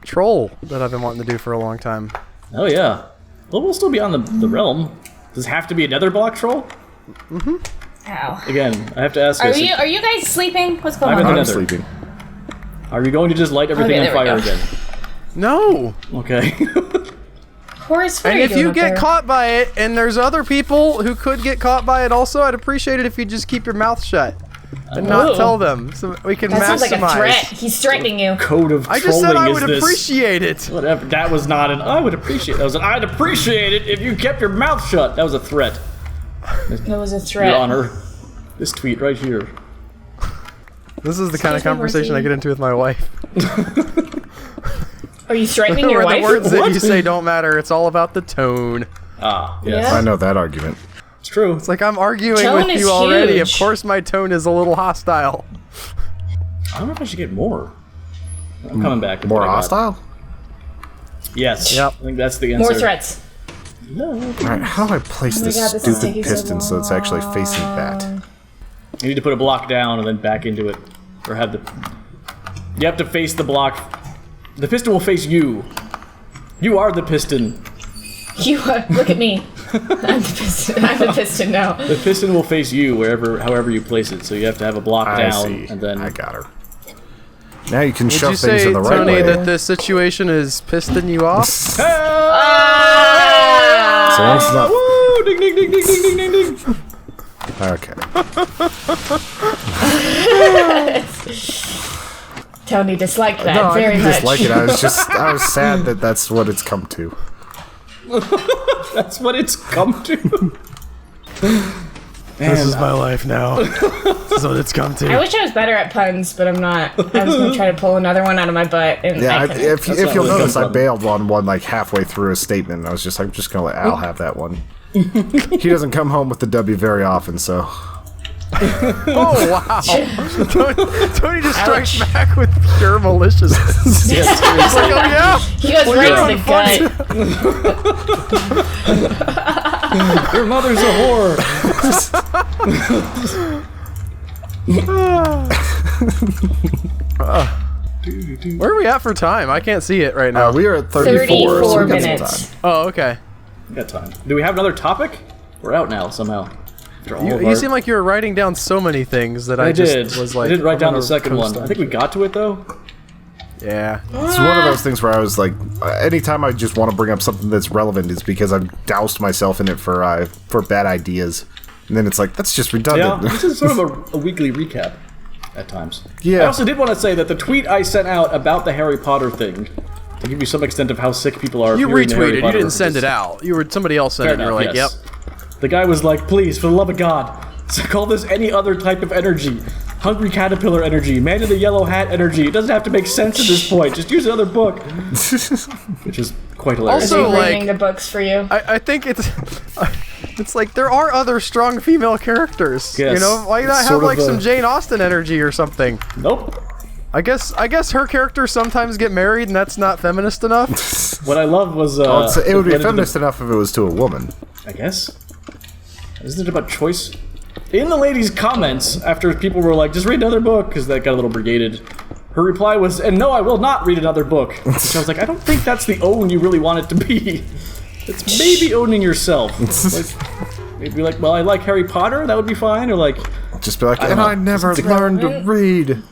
[SPEAKER 2] troll that I've been wanting to do for a long time.
[SPEAKER 1] Oh yeah. Well, we'll still be on the realm. Does it have to be a Netherblock troll?
[SPEAKER 3] Ow.
[SPEAKER 1] Again, I have to ask
[SPEAKER 3] Are
[SPEAKER 1] this.
[SPEAKER 3] you guys sleeping? What's going
[SPEAKER 1] I'm in
[SPEAKER 3] on?
[SPEAKER 1] the
[SPEAKER 4] I'm
[SPEAKER 1] Nether.
[SPEAKER 4] sleeping.
[SPEAKER 1] Are you going to just light everything
[SPEAKER 3] Okay,
[SPEAKER 1] on
[SPEAKER 3] there we
[SPEAKER 1] fire
[SPEAKER 3] go.
[SPEAKER 1] again?
[SPEAKER 2] No.
[SPEAKER 1] Okay.
[SPEAKER 3] Horace, what
[SPEAKER 2] And
[SPEAKER 3] are
[SPEAKER 2] if
[SPEAKER 3] doing
[SPEAKER 2] you
[SPEAKER 3] up
[SPEAKER 2] get
[SPEAKER 3] there?
[SPEAKER 2] caught by it, and there's other people who could get caught by it also, I'd appreciate it if you just keep your mouth shut and not
[SPEAKER 3] Oh.
[SPEAKER 2] tell them, so we can
[SPEAKER 3] That sounds like a
[SPEAKER 2] maximize.
[SPEAKER 3] threat. He's threatening you.
[SPEAKER 1] Code of
[SPEAKER 2] I
[SPEAKER 1] trolling
[SPEAKER 2] just said I
[SPEAKER 1] is
[SPEAKER 2] would
[SPEAKER 1] this.
[SPEAKER 2] appreciate it.
[SPEAKER 1] Whatever. That was not an. I would appreciate. That was an. I'd appreciate it if you kept your mouth shut. That was a threat,
[SPEAKER 3] That was a threat.
[SPEAKER 1] Your Honor. This tweet right here.
[SPEAKER 2] This is the kind of
[SPEAKER 3] Excuse me,
[SPEAKER 2] conversation I
[SPEAKER 3] Mercy.
[SPEAKER 2] get into with my wife.
[SPEAKER 3] Are you threatening your
[SPEAKER 2] Where the
[SPEAKER 3] wife?
[SPEAKER 2] words that you say don't matter. It's all about the tone.
[SPEAKER 1] Ah, yes.
[SPEAKER 3] Yeah.
[SPEAKER 4] I know that argument.
[SPEAKER 1] It's true.
[SPEAKER 2] It's like I'm arguing
[SPEAKER 3] Tone
[SPEAKER 2] with
[SPEAKER 3] is
[SPEAKER 2] you already. Of
[SPEAKER 3] huge.
[SPEAKER 2] course, my tone is a little hostile.
[SPEAKER 1] I don't know if I should get more. I'm coming back. with
[SPEAKER 4] More
[SPEAKER 1] what I got.
[SPEAKER 4] hostile?
[SPEAKER 1] Yes.
[SPEAKER 2] Yep.
[SPEAKER 1] I think that's the answer.
[SPEAKER 3] More threats.
[SPEAKER 1] No.
[SPEAKER 4] Alright, how do I place
[SPEAKER 3] Oh my
[SPEAKER 4] this
[SPEAKER 3] God, this is
[SPEAKER 4] stupid
[SPEAKER 3] taking so
[SPEAKER 4] piston so it's actually facing that?
[SPEAKER 1] You need to put a block down and then back into it. Or have the... You have to face the block. The piston will face you. You are the piston.
[SPEAKER 3] You look at me. I'm the piston. I'm the piston now.
[SPEAKER 1] The piston will face you however you place it. So you have to have a block
[SPEAKER 4] I
[SPEAKER 1] down
[SPEAKER 4] see.
[SPEAKER 1] and then...
[SPEAKER 4] I got her. Now you can
[SPEAKER 2] Would
[SPEAKER 4] shove
[SPEAKER 2] you
[SPEAKER 4] things
[SPEAKER 2] say,
[SPEAKER 4] in the right
[SPEAKER 2] Tony,
[SPEAKER 4] way.
[SPEAKER 2] that this situation is pissing you off?
[SPEAKER 4] So that's not...
[SPEAKER 1] Woo! Ding ding ding ding ding ding ding ding.
[SPEAKER 4] Okay.
[SPEAKER 3] Tony disliked that
[SPEAKER 4] No, I
[SPEAKER 3] very
[SPEAKER 4] didn't
[SPEAKER 3] much.
[SPEAKER 4] dislike it. I was sad that that's what it's come to.
[SPEAKER 1] That's what it's come to.
[SPEAKER 2] This is my life now. This is what it's come
[SPEAKER 3] I
[SPEAKER 2] to.
[SPEAKER 3] wish I was better at puns, but I'm not. I was gonna try to pull another one out of my butt, and
[SPEAKER 4] Yeah,
[SPEAKER 3] I couldn't.
[SPEAKER 4] if
[SPEAKER 1] not
[SPEAKER 4] you'll
[SPEAKER 1] where it
[SPEAKER 4] notice,
[SPEAKER 1] comes
[SPEAKER 4] I
[SPEAKER 1] from.
[SPEAKER 4] bailed on one like halfway through a statement. And I was just like, I'm just gonna let Al have that one. He doesn't come home with the W very often, so
[SPEAKER 2] Oh, wow. Tony just strikes
[SPEAKER 3] Ouch.
[SPEAKER 2] back with pure maliciousness. He's like, oh, yeah?
[SPEAKER 3] He goes right to the gut.
[SPEAKER 1] Your mother's a whore.
[SPEAKER 2] Where are we at for time? I can't see it right now.
[SPEAKER 4] we are at 34,
[SPEAKER 3] 34
[SPEAKER 4] so we got some
[SPEAKER 3] minutes.
[SPEAKER 4] time.
[SPEAKER 2] Oh, okay.
[SPEAKER 1] We got time. Do we have another topic? We're out now somehow. After all of
[SPEAKER 2] You
[SPEAKER 1] our-
[SPEAKER 2] seem like you were writing down so many things that I,
[SPEAKER 1] I
[SPEAKER 2] just
[SPEAKER 1] did.
[SPEAKER 2] was like...
[SPEAKER 1] I didn't write
[SPEAKER 2] I'm
[SPEAKER 1] down
[SPEAKER 2] gonna
[SPEAKER 1] the second one.
[SPEAKER 2] coast
[SPEAKER 1] I
[SPEAKER 2] on.
[SPEAKER 1] think we got to it though.
[SPEAKER 2] Yeah.
[SPEAKER 4] It's one of those things where I was like, anytime I just want to bring up something that's relevant, it's because I've doused myself in it for bad ideas, and then it's like that's just
[SPEAKER 1] Yeah,
[SPEAKER 4] redundant.
[SPEAKER 1] this is sort of a weekly recap at times.
[SPEAKER 4] Yeah.
[SPEAKER 1] I also did want to say that the tweet I sent out about the Harry Potter thing, to give you some extent of how sick people are.
[SPEAKER 2] You
[SPEAKER 1] hearing the Harry
[SPEAKER 2] retweeted. You
[SPEAKER 1] Potter
[SPEAKER 2] didn't send it
[SPEAKER 1] references.
[SPEAKER 2] out. You were somebody else sent
[SPEAKER 1] Fair
[SPEAKER 2] it. And you were
[SPEAKER 1] enough,
[SPEAKER 2] like,
[SPEAKER 1] yes.
[SPEAKER 2] "Yep."
[SPEAKER 1] The guy was like, "Please, for the love of God, call this any other type of energy. Hungry caterpillar energy, man in the yellow hat energy. It doesn't have to make sense at this point. Just use another book." Which is quite hilarious.
[SPEAKER 2] Also,
[SPEAKER 3] I'm
[SPEAKER 2] like-
[SPEAKER 3] reading the books for you.
[SPEAKER 2] I think it's it's like there are other strong female characters.
[SPEAKER 1] Yes.
[SPEAKER 2] You know, why not have
[SPEAKER 4] Sort of
[SPEAKER 2] like some
[SPEAKER 4] a-
[SPEAKER 2] Jane Austen energy or something?
[SPEAKER 1] Nope.
[SPEAKER 2] I guess her characters sometimes get married, and that's not feminist enough.
[SPEAKER 1] What I loved was
[SPEAKER 4] It would be
[SPEAKER 1] went into
[SPEAKER 4] feminist enough if it was to a woman.
[SPEAKER 1] I guess. Isn't it about choice? In the lady's comments, after people were like, just read another book, because that got a little brigaded, her reply was, and no, I will not read another book. Which I was like, I don't think that's the own you really want it to be. It's maybe owning yourself. Like, maybe like, well, I like Harry Potter, that would be fine, or like,
[SPEAKER 4] Just be like,
[SPEAKER 1] don't
[SPEAKER 4] and
[SPEAKER 1] know.
[SPEAKER 4] I never learned to
[SPEAKER 3] relevant?
[SPEAKER 4] read.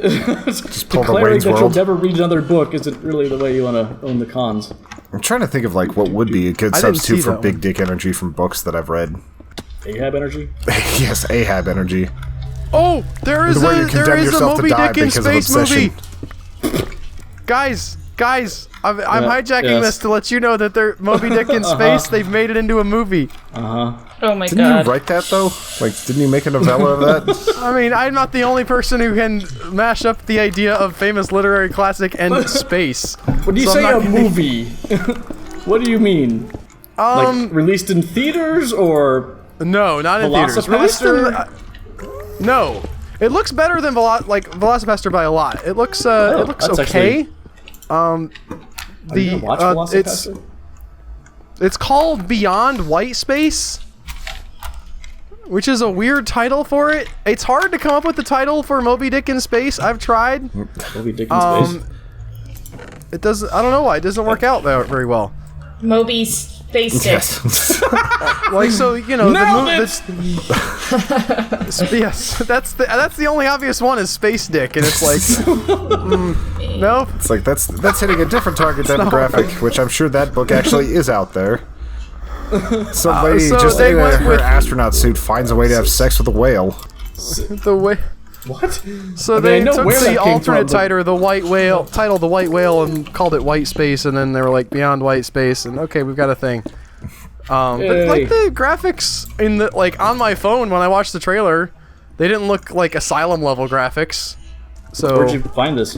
[SPEAKER 4] Just pull the
[SPEAKER 1] declaring
[SPEAKER 4] Wayne's
[SPEAKER 1] that you'll
[SPEAKER 4] World.
[SPEAKER 1] never read another book isn't really the way you want to own the cons.
[SPEAKER 4] I'm trying to think of like what would be a good
[SPEAKER 2] I didn't
[SPEAKER 4] substitute
[SPEAKER 2] see
[SPEAKER 4] for
[SPEAKER 2] that
[SPEAKER 4] big
[SPEAKER 2] one.
[SPEAKER 4] dick energy from books that I've read.
[SPEAKER 1] Ahab energy?
[SPEAKER 4] Yes, Ahab energy.
[SPEAKER 2] Oh, there is
[SPEAKER 4] The way you
[SPEAKER 2] a
[SPEAKER 4] condemn yourself to
[SPEAKER 2] Moby
[SPEAKER 4] die
[SPEAKER 2] Dick in
[SPEAKER 4] because of
[SPEAKER 2] space movie.
[SPEAKER 4] obsession.
[SPEAKER 2] Guys, I'm hijacking
[SPEAKER 1] yes.
[SPEAKER 2] this to let you know that they're Moby Dick in space. They've made it into a movie.
[SPEAKER 3] Oh my
[SPEAKER 4] Didn't
[SPEAKER 3] god.
[SPEAKER 4] you write that though? Like, didn't you make a novella of that?
[SPEAKER 2] I mean, I'm not the only person who can mash up the idea of famous literary classic and space.
[SPEAKER 1] When you
[SPEAKER 2] So I'm
[SPEAKER 1] say
[SPEAKER 2] not
[SPEAKER 1] a
[SPEAKER 2] gonna-
[SPEAKER 1] movie, what do you mean? Like, released in theaters, or...
[SPEAKER 2] No, not in theaters. Released in,
[SPEAKER 1] Velocipaster?
[SPEAKER 2] no, it looks better than Velocipaster by a lot. It looks
[SPEAKER 1] that's
[SPEAKER 2] okay.
[SPEAKER 1] Are you gonna watch
[SPEAKER 2] it's
[SPEAKER 1] Velocipaster?
[SPEAKER 2] it's called Beyond White Space, which is a weird title for it. It's hard to come up with the title for Moby Dick in space. I've tried.
[SPEAKER 1] Moby Dick in space.
[SPEAKER 2] It does. I don't know why it doesn't work out very well.
[SPEAKER 3] Moby Space Stick.
[SPEAKER 4] Yes.
[SPEAKER 2] Like, so, you know,
[SPEAKER 1] Nailed
[SPEAKER 2] yes, that's the only obvious one is Space Dick, and it's like, no,
[SPEAKER 4] It's like that's hitting a different target demographic, which I'm sure that book actually is out there. Some lady
[SPEAKER 2] so
[SPEAKER 4] just
[SPEAKER 2] they
[SPEAKER 4] in
[SPEAKER 2] went
[SPEAKER 4] her
[SPEAKER 2] with-
[SPEAKER 4] astronaut suit finds a way to have sex with a whale.
[SPEAKER 2] the way.
[SPEAKER 1] What?
[SPEAKER 2] So
[SPEAKER 1] I mean,
[SPEAKER 2] they
[SPEAKER 1] I know
[SPEAKER 2] took
[SPEAKER 1] where that
[SPEAKER 2] the
[SPEAKER 1] came
[SPEAKER 2] alternate
[SPEAKER 1] from, but-
[SPEAKER 2] title, the White Whale, and called it White Space, and then they were like Beyond White Space, and okay, we've got a thing. But
[SPEAKER 1] Yay.
[SPEAKER 2] like the graphics in the on my phone when I watched the trailer, They didn't look like Asylum level graphics. So
[SPEAKER 1] Where'd you find this?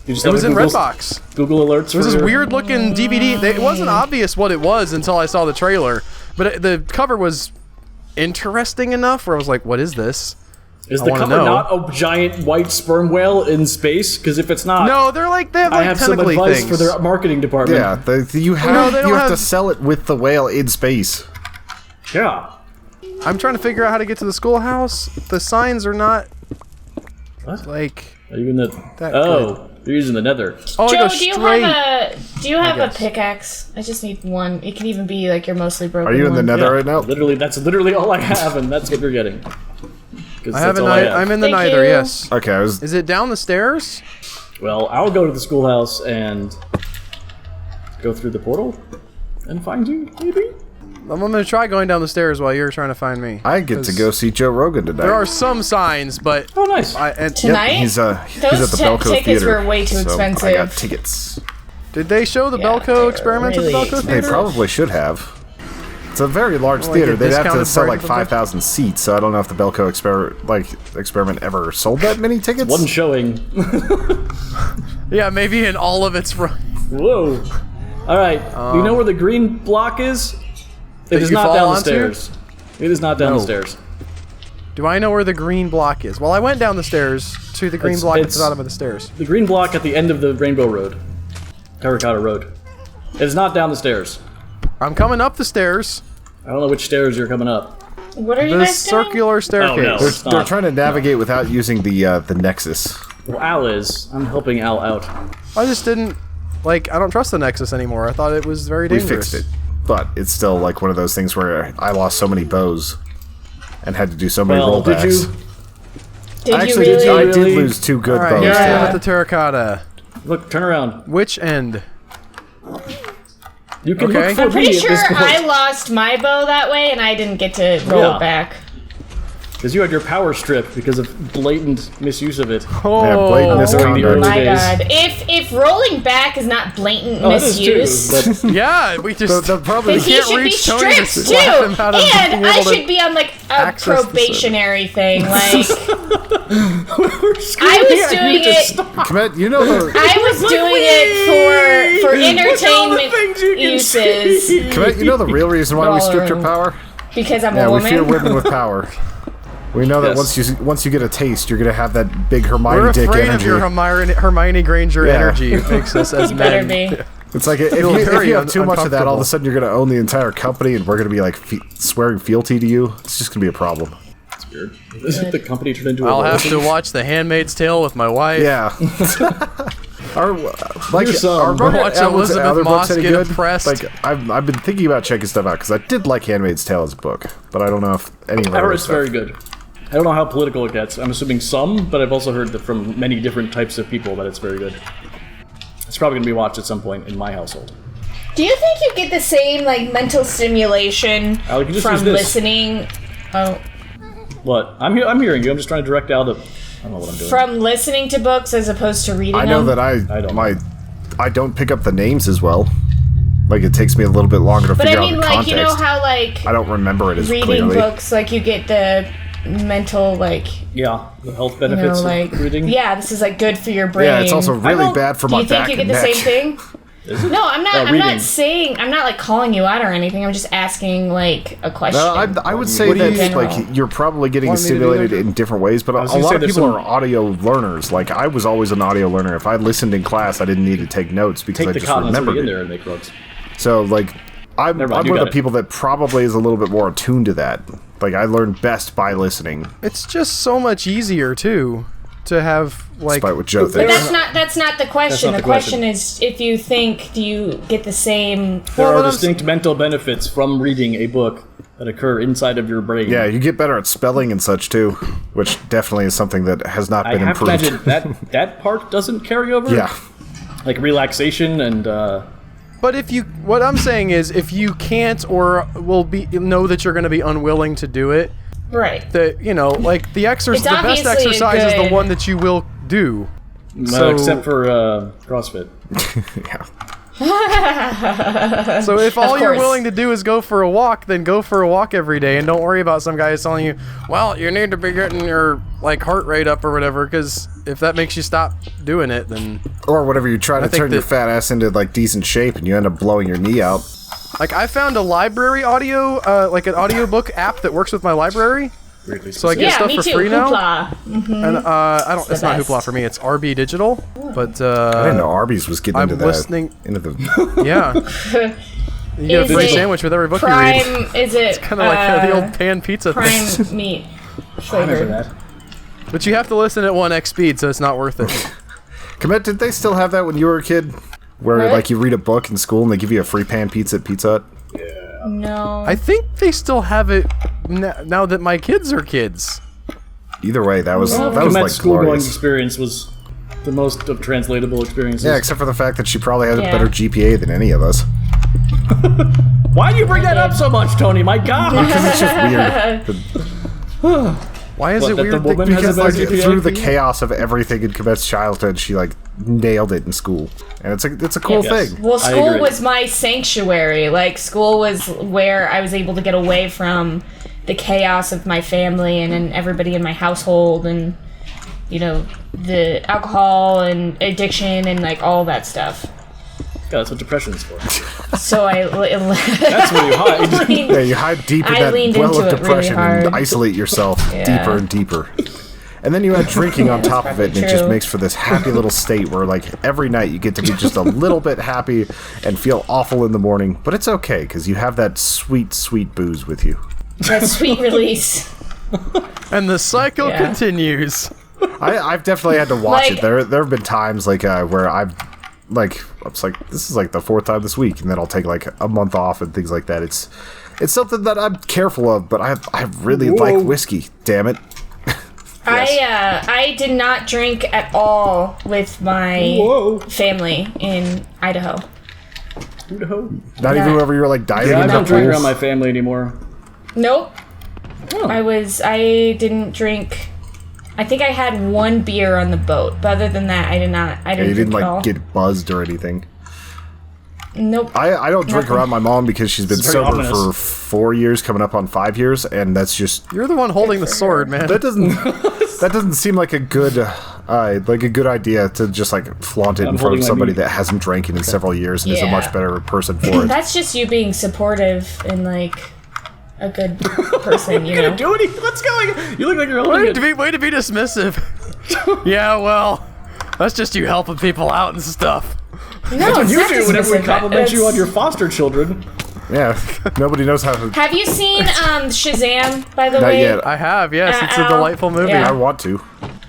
[SPEAKER 1] You just
[SPEAKER 2] it was in
[SPEAKER 1] Google,
[SPEAKER 2] Redbox.
[SPEAKER 1] Google alerts.
[SPEAKER 2] It was this weird looking DVD. It wasn't obvious what it was until I saw the trailer, but the cover was interesting enough where I was like, "What is this?"
[SPEAKER 1] Is
[SPEAKER 2] I
[SPEAKER 1] the
[SPEAKER 2] wanna
[SPEAKER 1] cover
[SPEAKER 2] know.
[SPEAKER 1] not a giant white sperm whale in space? Because if it's not,
[SPEAKER 2] No, they have like
[SPEAKER 1] I have some
[SPEAKER 2] tentacly
[SPEAKER 1] advice
[SPEAKER 2] things.
[SPEAKER 1] for their marketing department.
[SPEAKER 4] Yeah, you have
[SPEAKER 2] No, they don't
[SPEAKER 4] you have to
[SPEAKER 2] have-
[SPEAKER 4] sell it with the whale in space.
[SPEAKER 1] Yeah.
[SPEAKER 2] I'm trying to figure out how to get to the schoolhouse. The signs are not
[SPEAKER 1] What?
[SPEAKER 2] like.
[SPEAKER 1] Are you in the?
[SPEAKER 2] That
[SPEAKER 1] Oh, you're using the Nether.
[SPEAKER 2] Oh, I
[SPEAKER 3] Joe,
[SPEAKER 2] go
[SPEAKER 3] do you
[SPEAKER 2] straight.
[SPEAKER 3] have a
[SPEAKER 2] guess.
[SPEAKER 3] pickaxe? I just need one. It can even be like your mostly broken.
[SPEAKER 4] Are you in the
[SPEAKER 3] one.
[SPEAKER 4] Nether right now?
[SPEAKER 1] Literally, that's literally all I have, and that's what you're getting. 'Cause
[SPEAKER 2] I have
[SPEAKER 1] that's
[SPEAKER 2] a
[SPEAKER 1] all I
[SPEAKER 2] ni-
[SPEAKER 1] have.
[SPEAKER 2] I'm in the
[SPEAKER 3] Thank
[SPEAKER 2] Nether.
[SPEAKER 3] you.
[SPEAKER 2] Yes.
[SPEAKER 4] Okay, I was.
[SPEAKER 2] Is it down the stairs?
[SPEAKER 1] Well, I'll go to the schoolhouse and go through the portal and find you, maybe?
[SPEAKER 2] I'm gonna try going down the stairs while you're trying to find me.
[SPEAKER 4] I get to
[SPEAKER 2] 'Cause
[SPEAKER 4] go see Joe Rogan tonight.
[SPEAKER 2] There are some signs, but
[SPEAKER 1] Oh, nice.
[SPEAKER 3] Tonight?
[SPEAKER 4] He's at
[SPEAKER 3] Those
[SPEAKER 4] the Belco
[SPEAKER 3] tickets
[SPEAKER 4] Theater.
[SPEAKER 3] were way too
[SPEAKER 4] so I
[SPEAKER 3] expensive.
[SPEAKER 4] got tickets.
[SPEAKER 2] did they show the
[SPEAKER 3] Yeah,
[SPEAKER 2] Belco
[SPEAKER 3] they're
[SPEAKER 2] experiment at the
[SPEAKER 3] really
[SPEAKER 2] Belco
[SPEAKER 4] They
[SPEAKER 2] Theater?
[SPEAKER 4] probably should have. It's a very large
[SPEAKER 2] Like
[SPEAKER 4] theater.
[SPEAKER 2] a
[SPEAKER 4] They'd have to
[SPEAKER 2] discounted
[SPEAKER 4] sell like
[SPEAKER 2] version of it?
[SPEAKER 4] 5,000 seats, so I don't know if the Belco experiment ever sold that many tickets.
[SPEAKER 1] One showing.
[SPEAKER 2] Yeah, maybe in all of its run.
[SPEAKER 1] Whoa. All right. You know where the green block is? It is
[SPEAKER 2] you
[SPEAKER 1] not
[SPEAKER 2] fall
[SPEAKER 1] down the
[SPEAKER 2] onto?
[SPEAKER 1] stairs. It is not down the
[SPEAKER 2] No.
[SPEAKER 1] stairs.
[SPEAKER 2] Do I know where the green block is? Well, I went down the stairs to the green
[SPEAKER 1] It's-
[SPEAKER 2] block at
[SPEAKER 1] it's-
[SPEAKER 2] the bottom of the stairs.
[SPEAKER 1] The green block at the end of the Rainbow Road. Terracotta Road. It is not down the stairs.
[SPEAKER 2] I'm coming up the stairs.
[SPEAKER 1] I don't know which stairs you're coming up.
[SPEAKER 3] What are you
[SPEAKER 2] The
[SPEAKER 3] guys doing?
[SPEAKER 2] circular staircase.
[SPEAKER 1] no.
[SPEAKER 4] They're,
[SPEAKER 1] It's
[SPEAKER 4] they're
[SPEAKER 1] not.
[SPEAKER 4] trying to navigate without using the Nexus.
[SPEAKER 1] Well, Al is. I'm helping Al out.
[SPEAKER 2] I just didn't like. I don't trust the Nexus anymore. I thought it was very
[SPEAKER 4] We
[SPEAKER 2] dangerous.
[SPEAKER 4] fixed it, but it's still like one of those things where I lost so many bows and had to do so many
[SPEAKER 1] Well, did
[SPEAKER 4] rollbacks.
[SPEAKER 1] you?
[SPEAKER 3] Did
[SPEAKER 4] I
[SPEAKER 3] you
[SPEAKER 4] actually
[SPEAKER 3] really?
[SPEAKER 4] did. I
[SPEAKER 1] Really?
[SPEAKER 4] did lose 2 good
[SPEAKER 2] All right,
[SPEAKER 4] bows.
[SPEAKER 2] here I am
[SPEAKER 3] Yeah.
[SPEAKER 2] at the terracotta.
[SPEAKER 1] Look, turn around.
[SPEAKER 2] Which end?
[SPEAKER 1] You can
[SPEAKER 2] Okay.
[SPEAKER 1] look for
[SPEAKER 3] I'm pretty
[SPEAKER 1] me
[SPEAKER 3] sure
[SPEAKER 1] at this
[SPEAKER 3] I
[SPEAKER 1] point.
[SPEAKER 3] lost my bow that way, and I didn't get to roll
[SPEAKER 1] Yeah.
[SPEAKER 3] it back.
[SPEAKER 1] Because you had your power strip because of blatant misuse of it.
[SPEAKER 2] Oh,
[SPEAKER 4] Yeah, blatant
[SPEAKER 1] During the
[SPEAKER 4] misconduct.
[SPEAKER 1] early
[SPEAKER 3] My
[SPEAKER 1] days.
[SPEAKER 3] God! If rolling back is not blatant
[SPEAKER 1] Oh, that is
[SPEAKER 3] misuse,
[SPEAKER 1] true, but
[SPEAKER 2] yeah, we just.
[SPEAKER 4] The problem
[SPEAKER 3] then
[SPEAKER 4] is
[SPEAKER 3] he
[SPEAKER 2] can't
[SPEAKER 3] should be
[SPEAKER 2] reach Tony to
[SPEAKER 3] stripped
[SPEAKER 2] slap him
[SPEAKER 3] too,
[SPEAKER 2] out of
[SPEAKER 3] and
[SPEAKER 2] being
[SPEAKER 3] I
[SPEAKER 2] able to
[SPEAKER 3] should be on like a
[SPEAKER 2] access the server.
[SPEAKER 3] probationary thing. Like
[SPEAKER 1] we're
[SPEAKER 3] I was
[SPEAKER 1] at you
[SPEAKER 3] doing
[SPEAKER 1] to
[SPEAKER 3] it.
[SPEAKER 1] stop.
[SPEAKER 4] Commit, you know the
[SPEAKER 3] I was doing it for entertainment
[SPEAKER 1] things you can
[SPEAKER 3] uses
[SPEAKER 4] Commit, you know the real reason why we stripped your
[SPEAKER 3] Roller.
[SPEAKER 4] power?
[SPEAKER 3] because I'm
[SPEAKER 4] Yeah,
[SPEAKER 3] a
[SPEAKER 4] we
[SPEAKER 3] woman.
[SPEAKER 4] fear women with power. We know that
[SPEAKER 1] Yes.
[SPEAKER 4] once you get a taste, you're gonna have that big Hermione
[SPEAKER 2] We're
[SPEAKER 4] dick
[SPEAKER 2] afraid
[SPEAKER 4] energy.
[SPEAKER 2] of your Hermione Granger
[SPEAKER 4] Yeah.
[SPEAKER 2] energy. It makes us as
[SPEAKER 3] Better
[SPEAKER 2] men.
[SPEAKER 3] be.
[SPEAKER 4] It's like if
[SPEAKER 2] Feel
[SPEAKER 4] you
[SPEAKER 2] very
[SPEAKER 4] have too much of that, all of
[SPEAKER 2] uncomfortable.
[SPEAKER 4] a sudden you're gonna own the entire company, and we're gonna be like swearing fealty to you. It's just gonna be a problem.
[SPEAKER 1] That's weird. The company turned into a
[SPEAKER 2] I'll have
[SPEAKER 1] religion.
[SPEAKER 2] to watch The Handmaid's Tale with my wife.
[SPEAKER 4] Yeah. Our like
[SPEAKER 1] Your son.
[SPEAKER 4] our brother
[SPEAKER 2] Watch
[SPEAKER 4] Elwood's
[SPEAKER 2] Elizabeth
[SPEAKER 4] other
[SPEAKER 2] Moss
[SPEAKER 4] books any
[SPEAKER 2] get
[SPEAKER 4] good?
[SPEAKER 2] oppressed.
[SPEAKER 4] Like I've been thinking about checking stuff out because I did like Handmaid's Tale as a book, but I don't know if any of
[SPEAKER 1] I
[SPEAKER 4] our
[SPEAKER 1] heard
[SPEAKER 4] other
[SPEAKER 1] it's
[SPEAKER 4] stuff.
[SPEAKER 1] very good. I don't know how political it gets. I'm assuming some, but I've also heard that from many different types of people that it's very good. It's probably going to be watched at some point in my household.
[SPEAKER 3] Do you think you get the same like mental stimulation
[SPEAKER 1] Alec, you just
[SPEAKER 3] from
[SPEAKER 1] use this.
[SPEAKER 3] listening? Oh,
[SPEAKER 1] What? I'm hearing you. I'm just trying to direct Al to... I don't know what I'm doing.
[SPEAKER 3] from listening to books as opposed to reading
[SPEAKER 4] I know
[SPEAKER 3] them?
[SPEAKER 4] that I don't pick up the names as well. Like it takes me a little bit longer to
[SPEAKER 3] But
[SPEAKER 4] figure
[SPEAKER 3] I
[SPEAKER 4] out
[SPEAKER 3] mean,
[SPEAKER 4] the
[SPEAKER 3] like,
[SPEAKER 4] context.
[SPEAKER 3] you know how like
[SPEAKER 4] I don't remember it as
[SPEAKER 3] reading
[SPEAKER 4] clearly.
[SPEAKER 3] books, like you get the mental like
[SPEAKER 1] Yeah, the health
[SPEAKER 3] you
[SPEAKER 1] benefits
[SPEAKER 3] know like
[SPEAKER 1] of reading.
[SPEAKER 3] yeah, this is like good for your brain.
[SPEAKER 4] Yeah, it's also really
[SPEAKER 1] don't-
[SPEAKER 4] bad for
[SPEAKER 3] Do
[SPEAKER 4] my
[SPEAKER 3] you think
[SPEAKER 4] back
[SPEAKER 3] you get
[SPEAKER 4] and
[SPEAKER 3] the
[SPEAKER 4] neck.
[SPEAKER 3] same thing? No, I'm not. I'm
[SPEAKER 1] reading.
[SPEAKER 3] not saying. I'm not like calling you out or anything. I'm just asking like a question.
[SPEAKER 4] No, I would say
[SPEAKER 2] What do you-
[SPEAKER 4] that like
[SPEAKER 3] General.
[SPEAKER 4] you're probably getting
[SPEAKER 2] Want me to do
[SPEAKER 4] stimulated
[SPEAKER 2] that?
[SPEAKER 4] in different ways, but a
[SPEAKER 1] was gonna
[SPEAKER 4] lot
[SPEAKER 1] say
[SPEAKER 4] of
[SPEAKER 1] there's
[SPEAKER 4] people
[SPEAKER 1] some-
[SPEAKER 4] are audio learners. Like I was always an audio learner. If I listened in class, I didn't need to take notes because
[SPEAKER 1] Take
[SPEAKER 4] I
[SPEAKER 1] the
[SPEAKER 4] just
[SPEAKER 1] continents
[SPEAKER 4] remembered
[SPEAKER 1] in
[SPEAKER 4] it.
[SPEAKER 1] there and make drugs.
[SPEAKER 4] So like I'm
[SPEAKER 1] Never mind, you
[SPEAKER 4] one of
[SPEAKER 1] got
[SPEAKER 4] the
[SPEAKER 1] it.
[SPEAKER 4] people that probably is a little bit more attuned to that. Like I learned best by listening,
[SPEAKER 2] It's just so much easier too to have like.
[SPEAKER 4] despite what Joe
[SPEAKER 3] But
[SPEAKER 4] thinks.
[SPEAKER 3] that's not the question.
[SPEAKER 1] not
[SPEAKER 3] The
[SPEAKER 1] the question.
[SPEAKER 3] question is if you think, do you get the same?
[SPEAKER 1] There
[SPEAKER 2] Well,
[SPEAKER 1] are
[SPEAKER 2] but I'm
[SPEAKER 1] distinct mental benefits from reading a book that occur inside of your brain.
[SPEAKER 4] Yeah, you get better at spelling and such too, which definitely is something that has not
[SPEAKER 1] I
[SPEAKER 4] been
[SPEAKER 1] have to
[SPEAKER 4] improved.
[SPEAKER 1] imagine that part doesn't carry over.
[SPEAKER 4] Yeah.
[SPEAKER 1] Like relaxation and
[SPEAKER 2] But what I'm saying is, if you can't or will know that you're going to be unwilling to do it,
[SPEAKER 3] Right.
[SPEAKER 2] the like the
[SPEAKER 3] It's
[SPEAKER 2] the best
[SPEAKER 3] obviously
[SPEAKER 2] exercise is the
[SPEAKER 3] good.
[SPEAKER 2] one that you will do. So
[SPEAKER 1] except for CrossFit.
[SPEAKER 4] Yeah.
[SPEAKER 2] So if all you're
[SPEAKER 3] course.
[SPEAKER 2] willing to do is go for a walk, then go for a walk every day, and don't worry about some guys telling you, well, you need to be getting your like heart rate up or whatever, because if that makes you stop doing it, then
[SPEAKER 4] Or whatever, you try to
[SPEAKER 2] think
[SPEAKER 4] turn your
[SPEAKER 2] that-
[SPEAKER 4] fat ass into like decent shape and you end up blowing your knee out.
[SPEAKER 2] like I found a library audio, like an audiobook app that works with my library.
[SPEAKER 1] Weirdly
[SPEAKER 2] So I
[SPEAKER 1] specific.
[SPEAKER 2] get
[SPEAKER 3] Yeah,
[SPEAKER 2] stuff
[SPEAKER 3] me
[SPEAKER 2] for
[SPEAKER 3] too.
[SPEAKER 2] free now.
[SPEAKER 3] Hoopla.
[SPEAKER 2] And I don't. It's not
[SPEAKER 3] best.
[SPEAKER 2] Hoopla for me. It's RB Digital. But
[SPEAKER 4] I didn't know Arby's was getting
[SPEAKER 2] I'm
[SPEAKER 4] into that.
[SPEAKER 2] listening-
[SPEAKER 4] Into the
[SPEAKER 2] yeah, you get a
[SPEAKER 3] Is
[SPEAKER 2] free
[SPEAKER 3] it
[SPEAKER 2] sandwich with every book you read.
[SPEAKER 3] Prime, is it
[SPEAKER 2] Kind of like the old pan pizza thing.
[SPEAKER 3] prime meat
[SPEAKER 1] I remember
[SPEAKER 3] flavored?
[SPEAKER 1] that.
[SPEAKER 2] But you have to listen at 1x speed, so it's not worth it.
[SPEAKER 4] Komet, did they still have that when you were a kid? Where
[SPEAKER 3] What?
[SPEAKER 4] like you read a book in school and they give you a free pan pizza at Pizza Hut?
[SPEAKER 3] No.
[SPEAKER 2] I think they still have it now that my kids are kids.
[SPEAKER 4] Either way, that was
[SPEAKER 1] Komet's
[SPEAKER 4] like
[SPEAKER 1] school-going
[SPEAKER 4] glorious.
[SPEAKER 1] experience was the most of translatable experiences.
[SPEAKER 4] Yeah, except for the fact that she probably had a
[SPEAKER 3] Yeah.
[SPEAKER 4] better GPA than any of us.
[SPEAKER 1] Why do you bring that up so much, Tony? My God!
[SPEAKER 4] Because it's just weird.
[SPEAKER 2] Why is
[SPEAKER 1] What,
[SPEAKER 2] it
[SPEAKER 1] that the
[SPEAKER 2] weird?
[SPEAKER 1] woman has
[SPEAKER 4] Because
[SPEAKER 1] a
[SPEAKER 4] like
[SPEAKER 1] better GPA
[SPEAKER 4] through the
[SPEAKER 1] for you?
[SPEAKER 4] chaos of everything in Komet's childhood, she like nailed it in school, and it's a cool
[SPEAKER 1] Yes.
[SPEAKER 4] thing.
[SPEAKER 3] Well,
[SPEAKER 1] I
[SPEAKER 3] school
[SPEAKER 1] agree.
[SPEAKER 3] was my sanctuary. Like, school was where I was able to get away from the chaos of my family and everybody in my household and, you know, the alcohol and addiction and, like, all that stuff.
[SPEAKER 1] God, that's what depression is for.
[SPEAKER 3] So
[SPEAKER 1] That's where you hide.
[SPEAKER 4] Yeah, you hide deep in
[SPEAKER 3] I
[SPEAKER 4] that
[SPEAKER 3] leaned
[SPEAKER 4] well
[SPEAKER 3] into
[SPEAKER 4] of
[SPEAKER 3] it really
[SPEAKER 4] depression and
[SPEAKER 3] hard.
[SPEAKER 4] isolate yourself
[SPEAKER 3] Yeah.
[SPEAKER 4] deeper and deeper. And then you add drinking on top of it, and it just
[SPEAKER 3] true.
[SPEAKER 4] makes for this happy little state where, like, every night you get to be just a little bit happy and feel awful in the morning. But it's okay, because you have that sweet, sweet booze with you.
[SPEAKER 3] that sweet release.
[SPEAKER 2] And the cycle
[SPEAKER 3] Yeah.
[SPEAKER 2] continues.
[SPEAKER 4] I've definitely had to watch
[SPEAKER 3] Like-
[SPEAKER 4] it. There have been times, like, where I was like, this is, like, the 4th time this week, and then I'll take, like, a month off and things like that. It's something that I'm careful of, but I really
[SPEAKER 1] Whoa.
[SPEAKER 4] like whiskey, damn it.
[SPEAKER 3] I did not drink at all with my
[SPEAKER 1] Whoa.
[SPEAKER 3] family in Idaho.
[SPEAKER 4] Not even whenever you were, like, diving
[SPEAKER 1] Yeah, I
[SPEAKER 4] into
[SPEAKER 1] don't drink
[SPEAKER 4] pools.
[SPEAKER 1] around my family anymore.
[SPEAKER 3] Nope.
[SPEAKER 1] Oh.
[SPEAKER 3] I didn't drink. I think I had one beer on the boat, but other than that, I didn't
[SPEAKER 4] Yeah, you
[SPEAKER 3] drink
[SPEAKER 4] didn't,
[SPEAKER 3] at all.
[SPEAKER 4] like, get buzzed or anything.
[SPEAKER 3] Nope.
[SPEAKER 4] I don't drink
[SPEAKER 3] Nothing.
[SPEAKER 4] around my mom because she's been
[SPEAKER 1] This is very
[SPEAKER 4] sober
[SPEAKER 1] ominous.
[SPEAKER 4] for 4 years, coming up on 5 years, and that's just
[SPEAKER 2] You're the one holding the sword, man.
[SPEAKER 4] that doesn't seem like a good idea to just like flaunt it
[SPEAKER 1] I'm
[SPEAKER 4] in front
[SPEAKER 1] holding
[SPEAKER 4] of
[SPEAKER 1] my
[SPEAKER 4] somebody
[SPEAKER 1] meat.
[SPEAKER 4] that hasn't drank in several years and is a
[SPEAKER 3] Yeah.
[SPEAKER 4] much better person for it.
[SPEAKER 3] That's just you being supportive and like a good person, you know.
[SPEAKER 1] Do anything? What's going on? You look like you're holding
[SPEAKER 2] Way
[SPEAKER 1] it.
[SPEAKER 2] to be dismissive. Yeah, well, that's just you helping people out and stuff.
[SPEAKER 3] No,
[SPEAKER 1] That's what
[SPEAKER 3] it's
[SPEAKER 1] you
[SPEAKER 3] not
[SPEAKER 1] do whenever we
[SPEAKER 3] dismissive.
[SPEAKER 1] compliment you on
[SPEAKER 3] It's-
[SPEAKER 1] your foster children.
[SPEAKER 4] Yeah, nobody knows how to.
[SPEAKER 3] Have you seen Shazam? By the
[SPEAKER 4] Not
[SPEAKER 3] way,
[SPEAKER 4] yet.
[SPEAKER 2] I have, yes. It's a
[SPEAKER 3] Al,
[SPEAKER 2] delightful movie.
[SPEAKER 3] yeah.
[SPEAKER 4] I want to.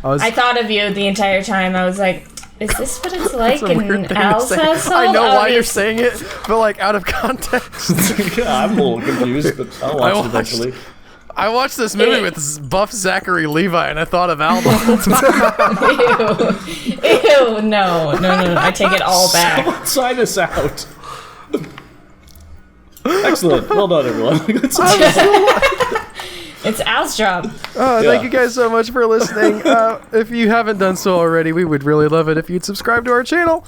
[SPEAKER 3] I thought of you the entire time. I was like, is this what it's like
[SPEAKER 2] It's a weird
[SPEAKER 3] in
[SPEAKER 2] thing to
[SPEAKER 3] Al's
[SPEAKER 2] say.
[SPEAKER 3] household?
[SPEAKER 2] I know why you're
[SPEAKER 3] Obvious-
[SPEAKER 2] saying it, but like out of context.
[SPEAKER 1] Yeah, I'm a little confused, but I'll watch it eventually.
[SPEAKER 2] I watched this movie with buff Zachary Levi, and I thought of Al the whole time.
[SPEAKER 3] Ew, no. I take it all back.
[SPEAKER 1] Sign us out. Excellent. Well done, everyone.
[SPEAKER 3] It's Al's job.
[SPEAKER 2] Thank you guys so much for listening. If you haven't done so already, we would really love it if you'd subscribe to our channel.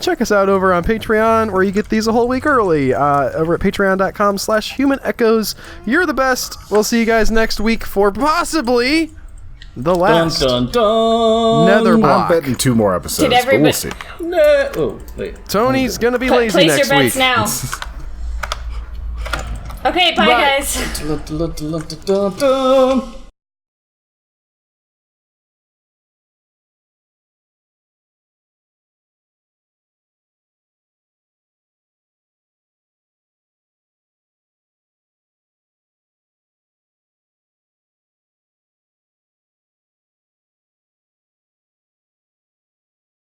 [SPEAKER 2] Check us out over on Patreon, where you get these a whole week early. Over at patreon.com/Human Echoes. You're the best. We'll see you guys next week for possibly the
[SPEAKER 1] Dun
[SPEAKER 2] last
[SPEAKER 1] dun dun.
[SPEAKER 2] Netherblock.
[SPEAKER 4] I'm betting 2 more episodes,
[SPEAKER 3] Did
[SPEAKER 4] but we'll
[SPEAKER 3] everybody-
[SPEAKER 4] see.
[SPEAKER 1] Oh, wait.
[SPEAKER 2] Tony's gonna be lazy
[SPEAKER 3] Place your
[SPEAKER 2] next
[SPEAKER 3] bets
[SPEAKER 2] week.
[SPEAKER 3] now. Okay, bye
[SPEAKER 2] Bye.
[SPEAKER 3] guys.
[SPEAKER 1] Dun, dun, dun, dun, dun, dun.